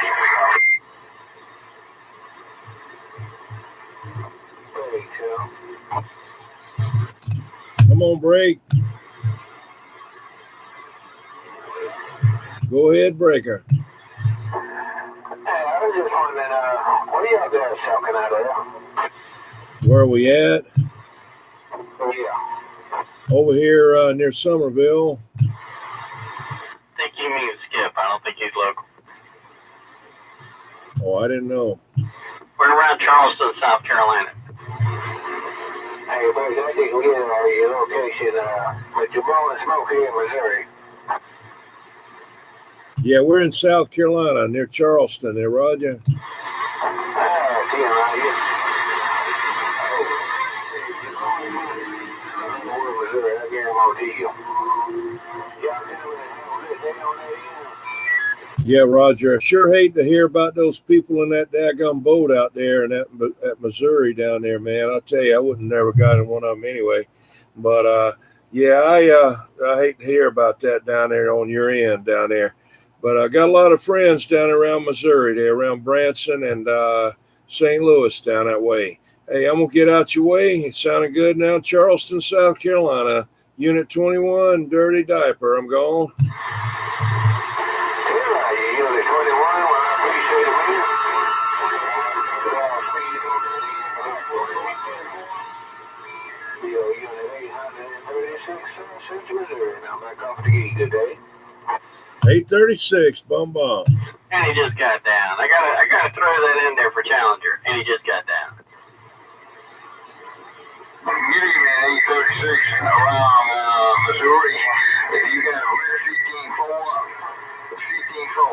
Come on, break. Go ahead, Breaker. Hey, I was just wondering, what are y'all guys talking out there? Where are we at? Yeah. Over here near Somerville. I think you mean Skip. I don't think he's local. Oh, I didn't know. We're around Charleston, South Carolina. Hey, buddy, I didn't get your location, but you're blowing smoke here in Missouri. Yeah, we're in South Carolina, near Charleston there, Roger. Yeah, Roger. I sure hate to hear about those people in that daggum boat out there in that Missouri down there, man. I'll tell you, I wouldn't never got in one of them anyway. But yeah, I hate to hear about that down there on your end down there. But I got a lot of friends down around Missouri, there around Branson and St. Louis down that way. Hey, I'm gonna get out your way. It sounded good now. Charleston, South Carolina, Unit 21, Dirty Diaper. I'm gone. Now back off the gate today. 836, bum. And he just got down. I gotta throw that in there for Challenger. And he just got down. Good evening, 836 around Missouri. If you got a red 15-4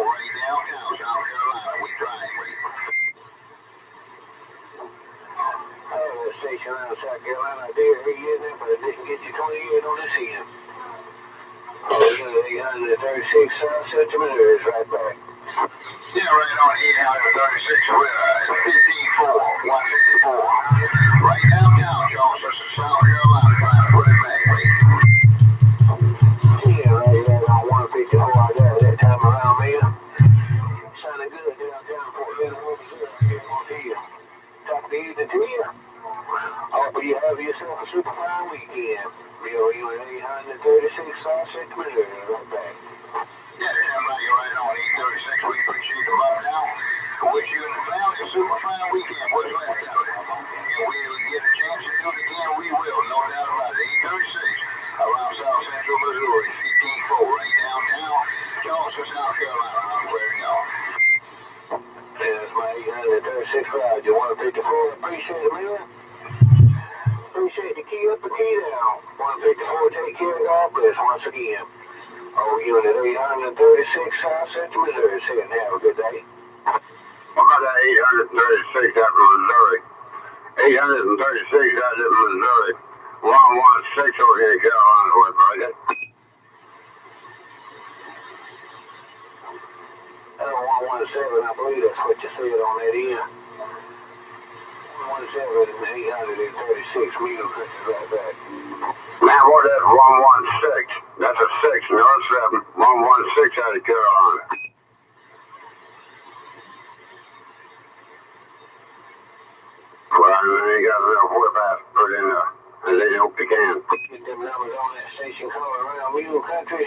right downtown South Carolina, we try and wait. Station out of South Carolina, I did hear you in there, but I didn't get you 28 on the season. Oh, you know, 836 Central Missouri is right back. Yeah, right on 836 with 15-4, 154. Right downtown, Charleston, South Carolina, trying to put it back, wait. Yeah, right on 154, I got that time around, man. Sounding good downtown Fort Leonard, Missouri. Talk to you to you. Hope you have yourself a super fine weekend. BOU at 836 Central Missouri, right back. Yeah, you're right on 836. We appreciate the love now. Wish you and the family a super fine weekend. What's left of it? If we get a chance to do it again, we will. No doubt about it. 836 around South Central Missouri. 15-4 right downtown. Charleston, South Carolina. I'm wearing on. That's my 836 ride. You want to pick the floor? Appreciate it, man. Appreciate the key up the key down. 154, take care of God bless once again. Oh, unit 836 South Central Missouri. Say it and have a good day. What about that 836 out in Missouri? 836 out in Missouri. 116 over here in Carolina. What about it? 117, I believe that's what you said on that end. 117 and 836 Mule Country right back. Man, what that 116? That's a 6, no 7. 116 out of Carolina. Well, they got enough whip ass put in there, and they hope they can. Get them numbers on that station coming around Mule Country.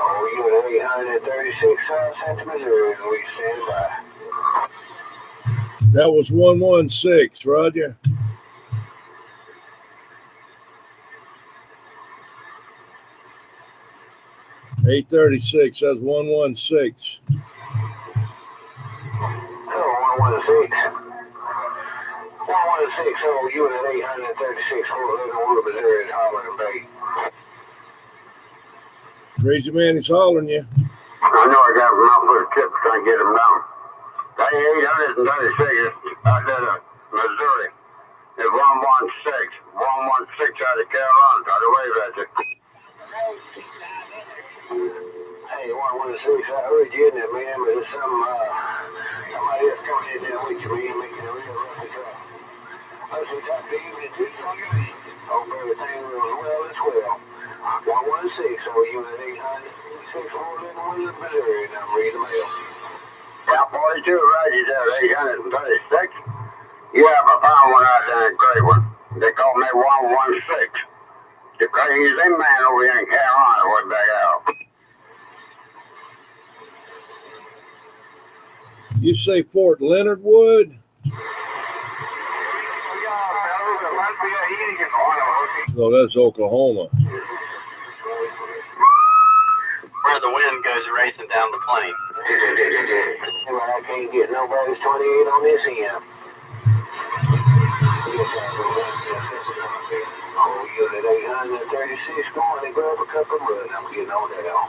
Oh, unit 836 South Central Missouri, and we stand by. That was 116, Roger. $836. That's 116. Oh, 116. 116. Oh, unit 836 Fort Leonard, Missouri is hollering bait. Crazy man, he's hollering you. I know I got him out for a tip trying to get him down. That 836 out there in Missouri is 116. 116 out of Carolina. Try to wave at you. Hey, 116, I heard you in there, man, but there's somebody else coming in there with you, man, making a real rough and tough. I said, talk to you in 2 seconds. Hope everything was well as well. 116, over unit 800, 6411, Missouri, and I'm reading the mail. Yeah, 42, Roger, that 836. Yeah, I found one out there in Cleveland. They called me 116. The crazy man over here in Carolina was back out. You say Fort Leonard Wood? No, that's Oklahoma. Where the wind goes racing down the plain. Well, I can't get nobody's 28 on this end. Oh, unit 836, going and grab a cup of mud. I'm getting on that out.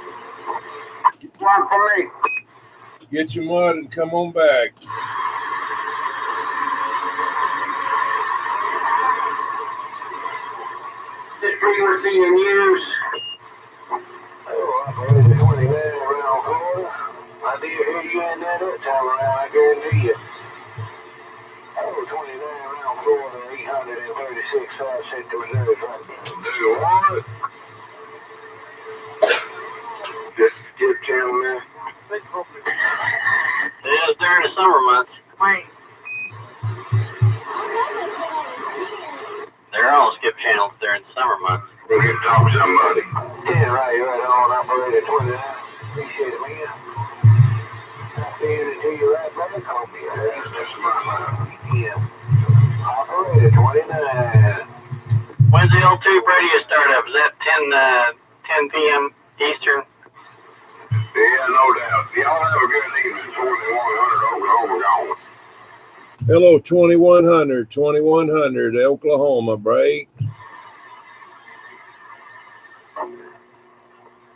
One for me. Get your mud and come on back. This frequency in use. Oh, operator 29 around Florida. I did hear you in there that time around, I guarantee you. Oh, 29 around Florida, 836 South Central Missouri traffic. Do you want it? Just skip channel, man. It is during the summer months. They're all skip channels during the summer months. We can talk to somebody. Yeah, right on, operator 29. Appreciate it, man. I'll see you right back. Copy. That's my line. Yeah. Operator 29. When's the old tube radio start up? Is that 10 p.m. Eastern? Yeah, no doubt. Y'all have a good evening. 2100 Oklahoma gone. Hello, 2100, Oklahoma, break.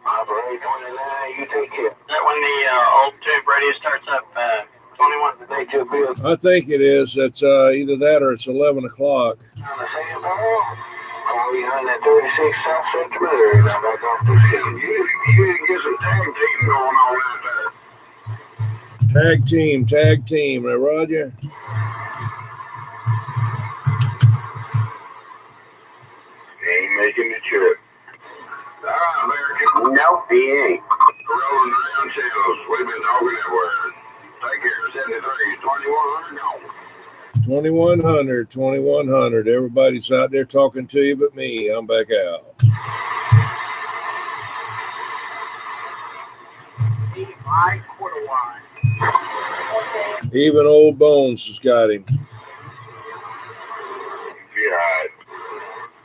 Operator 29, you take care. Is that when the old tube radio starts up, 21? They took Bill I think it is. It's either that or it's 11 o'clock. on the same ball. Oh, 836 South Central Missouri. Now back off the scene. You need to get some tag team going on out there. Tag team. Right, Roger? He ain't making the trip. American. Nope, he ain't. Rolling around channels. We've been talking everywhere. Take care. 73, 2100 gone. 2100. Everybody's out there talking to you but me. I'm back out. Even old Bones has got him. Yeah.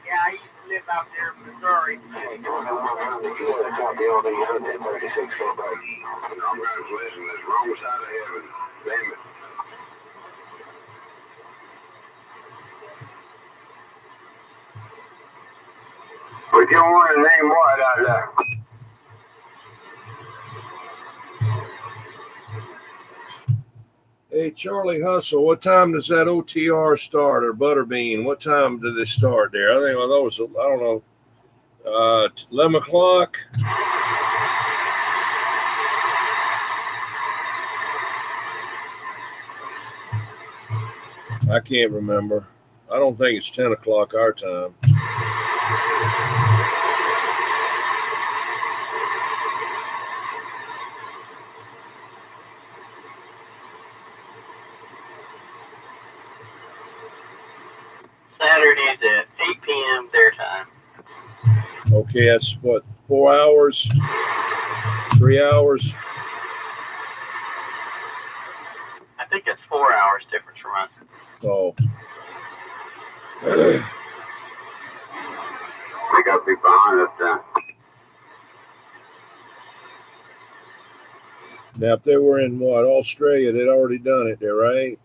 Yeah, I used to live out there in Missouri. Hey, 2100, you gotta copy all the 136 go back. I'm going to listen to this wrong side of heaven. Damn it. But you want to name what out there? Hey, Charlie Hustle, what time does that OTR start, or Butterbean? What time did they start there? I think that was, I don't know, 11 o'clock. I can't remember. I don't think it's 10 o'clock our time. Saturdays at 8 p.m. their time. Okay, that's what, 4 hours? 3 hours? I think it's 4 hours difference from us. Oh. We got people behind us then. Now, if they were in what, Australia, they'd already done it there, right?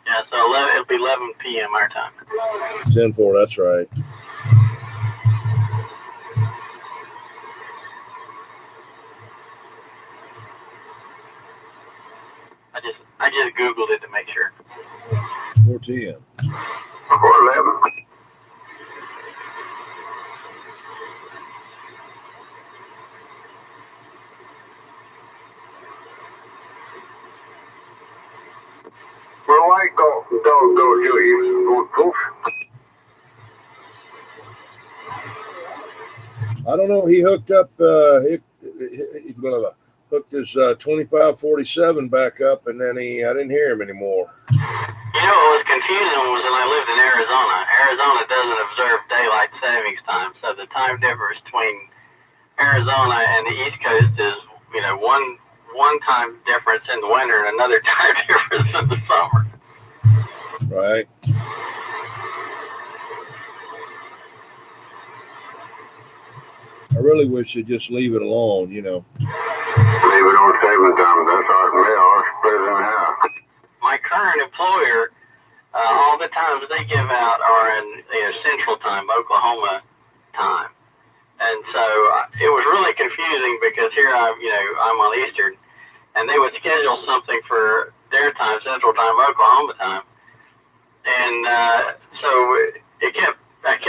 Yeah, so it'll be 11 p.m. our time. 10-4, that's right. I just Googled it to make sure. 410. 411. Well, why go do you proof? I don't know. He hooked up. Hooked his 2547 back up, and then I didn't hear him anymore. You know what was confusing was when I lived in Arizona. Arizona doesn't observe daylight savings time, so the time difference between Arizona and the East Coast is, one time difference in the winter and another time difference in the summer. Right. I really wish they'd just leave it alone, Leave it on saving time. That's our mail. Split it in half. My current employer, all the times they give out are in Central Time, Oklahoma time. And so it was really confusing because here I'm on Eastern, and they would schedule something for their time, Central Time, Oklahoma time. And so it kept, I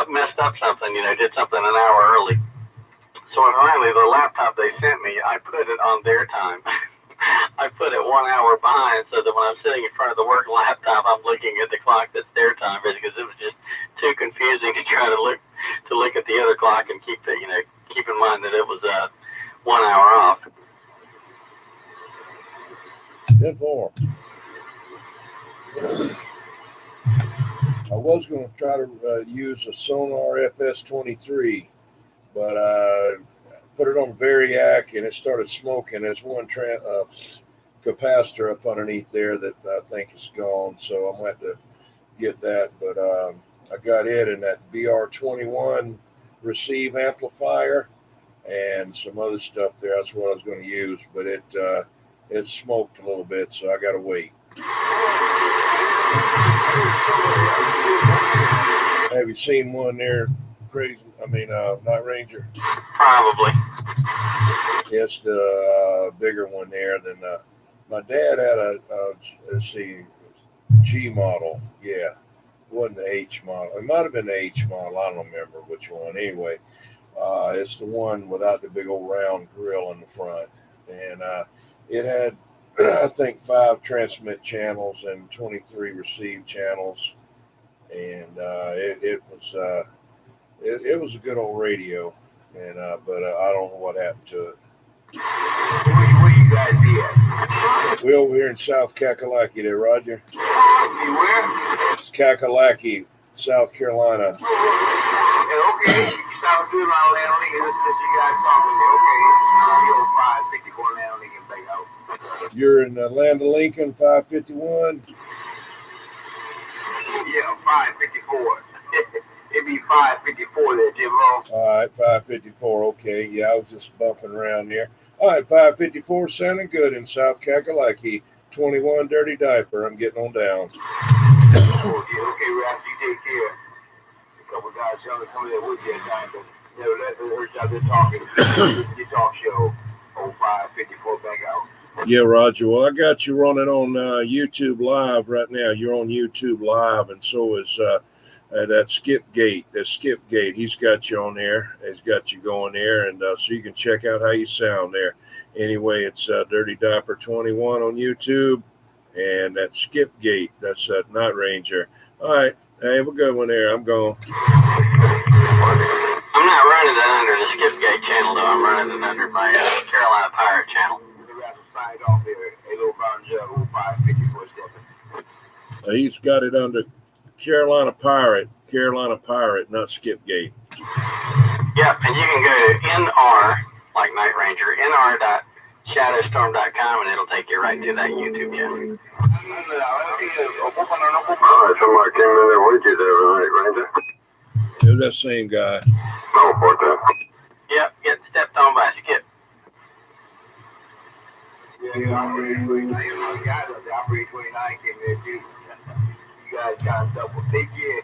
messed up something, did something an hour early. So finally, the laptop they sent me, I put it on their time. I put it 1 hour behind so that when I'm sitting in front of the work laptop, I'm looking at the clock that's their time, because it was just too confusing to try to look at the other clock and keep in mind that it was 1 hour off. 10-4. I was going to try to use a Sonar FS23, but I put it on Variac and it started smoking. There's one capacitor up underneath there that I think is gone, so I'm going to have to get that. But I got it in that BR21 receive amplifier and some other stuff there. That's what I was going to use, but it smoked a little bit, so I got to wait. Have you seen one there? Crazy. Night Ranger. Probably. It's the bigger one there than my dad had a G model. Yeah, it wasn't the H model. It might have been the H model. I don't remember which one. Anyway, it's the one without the big old round grill in the front, and it had I think 5 transmit channels and 23 receive channels, and it was a good old radio, and but I don't know what happened to it. Where you guys be at? We over here in South Kakalaki there, Roger. Where? It's Kakalaki, South Carolina. Okay, South Carolina Land League. This you guys talking to. Okay, the old 554 Land League in Big House. You're in Land of Lincoln, 551. Yeah, 554. It'd be 554 there, Jim Ross. All right, 554. Okay, yeah, I was just bumping around there. All right, 554 sounding good in South Kakalaki. 21 Dirty Diaper. I'm getting on down. Okay, Ralph, you take care. A couple guys trying to come there with you at time, but never let them hurt you out there talking. Your talk show, 0554 back out. Yeah, Roger. Well, I got you running on YouTube Live right now. You're on YouTube Live, and so is that Skipgate. That Skipgate. He's got you on there. He's got you going there, and so you can check out how you sound there. Anyway, it's Dirty Diaper 21 on YouTube, and that Skipgate. That's Night Ranger. All right. Hey, have a good one there. I'm going. I'm not running it under the Skipgate channel, though. I'm running it under my Carolina Pirate channel. He's got it under Carolina Pirate, not Skipgate. Yep, and you can go to NR, like Night Ranger, nr.shadowstorm.com, and it'll take you right to that YouTube channel. Somebody came in there with you there, Night Ranger. It was that same guy. Oh, what that? Yep, get stepped on by Skip. Yeah, Operator 29, guys up there. Operator 29 came there too. You guys got stuff. Well, take care.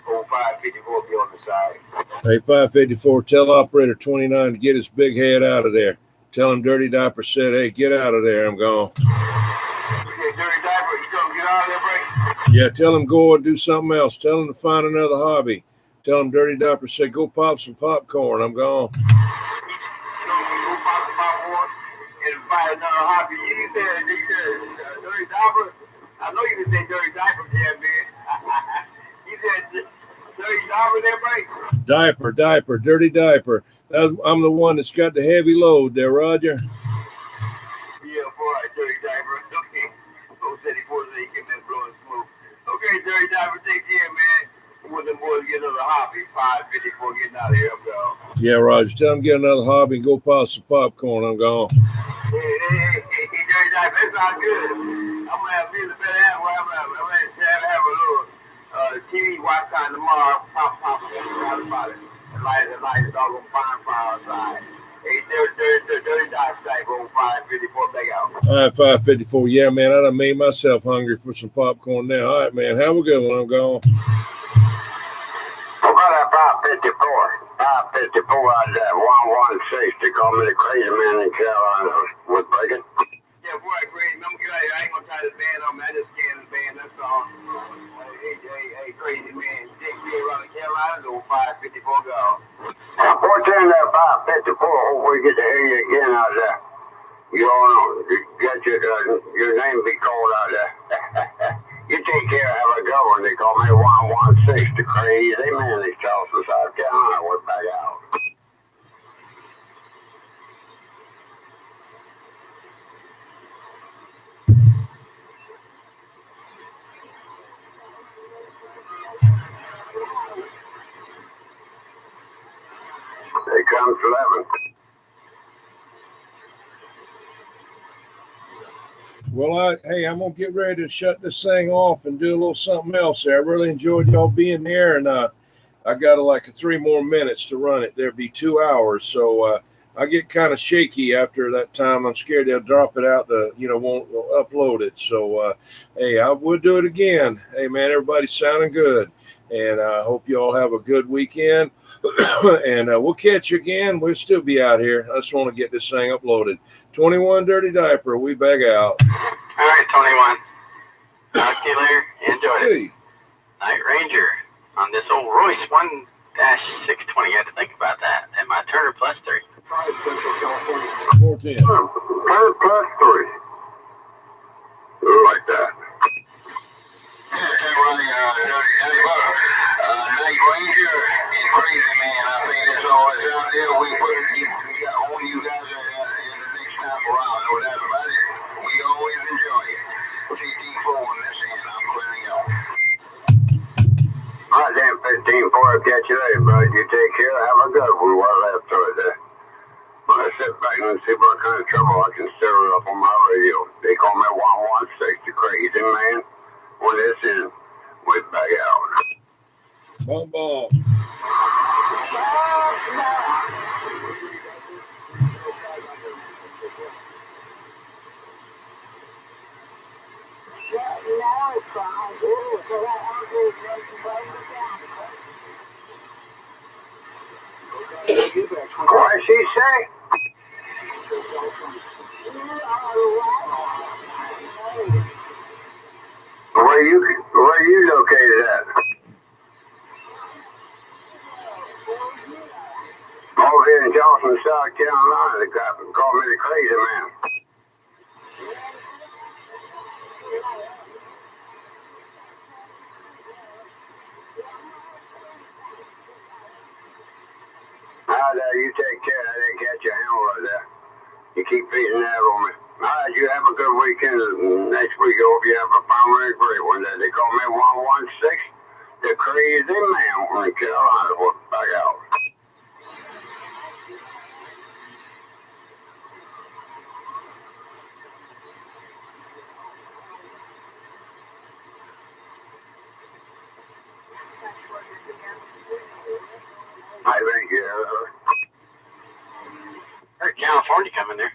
0554 be on the side. Hey, 554, tell Operator 29 to get his big head out of there. Tell him Dirty Diaper said, hey, get out of there. I'm gone. Okay, Dirty Diaper, you gonna get out of there, Frank? Yeah, tell him go and do something else. Tell him to find another hobby. Tell him Dirty Diaper said go pop some popcorn. I'm gone. Go pop the popcorn and find another hobby. You said Dirty Diaper. I know you can say Dirty Diaper, yeah, man. You said Dirty Diaper there, Mike? Diaper, Dirty Diaper. I'm the one that's got the heavy load there, Roger. Yeah, boy, Dirty Diaper. Okay. Oh, said he was he came in blowing smoke. Okay, Dirty Diaper, take care, man. With them boys get another hobby, 5:50 before getting out of here, I'm gone. Yeah, Roger. Tell him get another hobby and go pop some popcorn. I'm gone. Hey, Dirty Diaper, that sounds good. I'm gonna have me the better half. I'm gonna have a little TV watch time tomorrow. Pop, about it. The light is all gonna fire outside. Hey, Dirty Diaper, on 5:54 back out. All right, 5:54. Yeah, man, I done made myself hungry for some popcorn now. All right, man. Have a good one. I'm gone. What about that 5:54 out there, 116. They call me the crazy man in Carolina with bacon. Yeah, boy, crazy. I'm good. I ain't gonna try to ban on me. I just scan the ban, that's all. Hey, crazy man. Take me around Carolina, go 5:54 go. I'm portraying that 5:54. Hopefully we get to hear you again out there. You all know, get your name be called out there. You take care, have a good one. They call me 116, the crazy man in Charleston, South Carolina. We're back out. Here comes 11. Well, hey, I'm gonna get ready to shut this thing off and do a little something else there. I really enjoyed y'all being there, and I got like 3 more minutes to run it. There'll be 2 hours, so I get kind of shaky after that time. I'm scared they'll drop it out to won't upload it. So hey, I would do it again. Hey man, everybody's sounding good, and I hope you all have a good weekend. And we'll catch you again. We'll still be out here. I just want to get this thing uploaded. 21 Dirty Diaper. We back out. All right, 21. Talk to you later. Enjoy it. Hey. Night Ranger on this old Royce 1-620. I had to think about that. And my Turner plus 3. 410. Turner plus 3. Like that. Yeah, running Night Ranger is crazy, man. I think that's all that's out there. We put on you guys in the next time around. No doubt about it. We always enjoy it. CT4 on this end. I'm clearing out. All right, then, 15-4. I'll catch you later, bud. You take care. Have a good one. Well left to it there. When I sit back and see what kind of trouble I can stir up on my radio. They call me 116, the crazy man. When this is, we back out. Bum bum. What did she say? Where you located at? Over here in Charleston, South Carolina. The guy called me the crazy man. You take care. I didn't catch your handle right there. You keep feeding that on me. All right, you have a good weekend. Next week, I hope you have a primary great one. They call me 116, the crazy man from Carolina. We're back out. I think, Heard California coming there.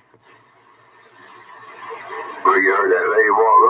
well, you heard that lady walk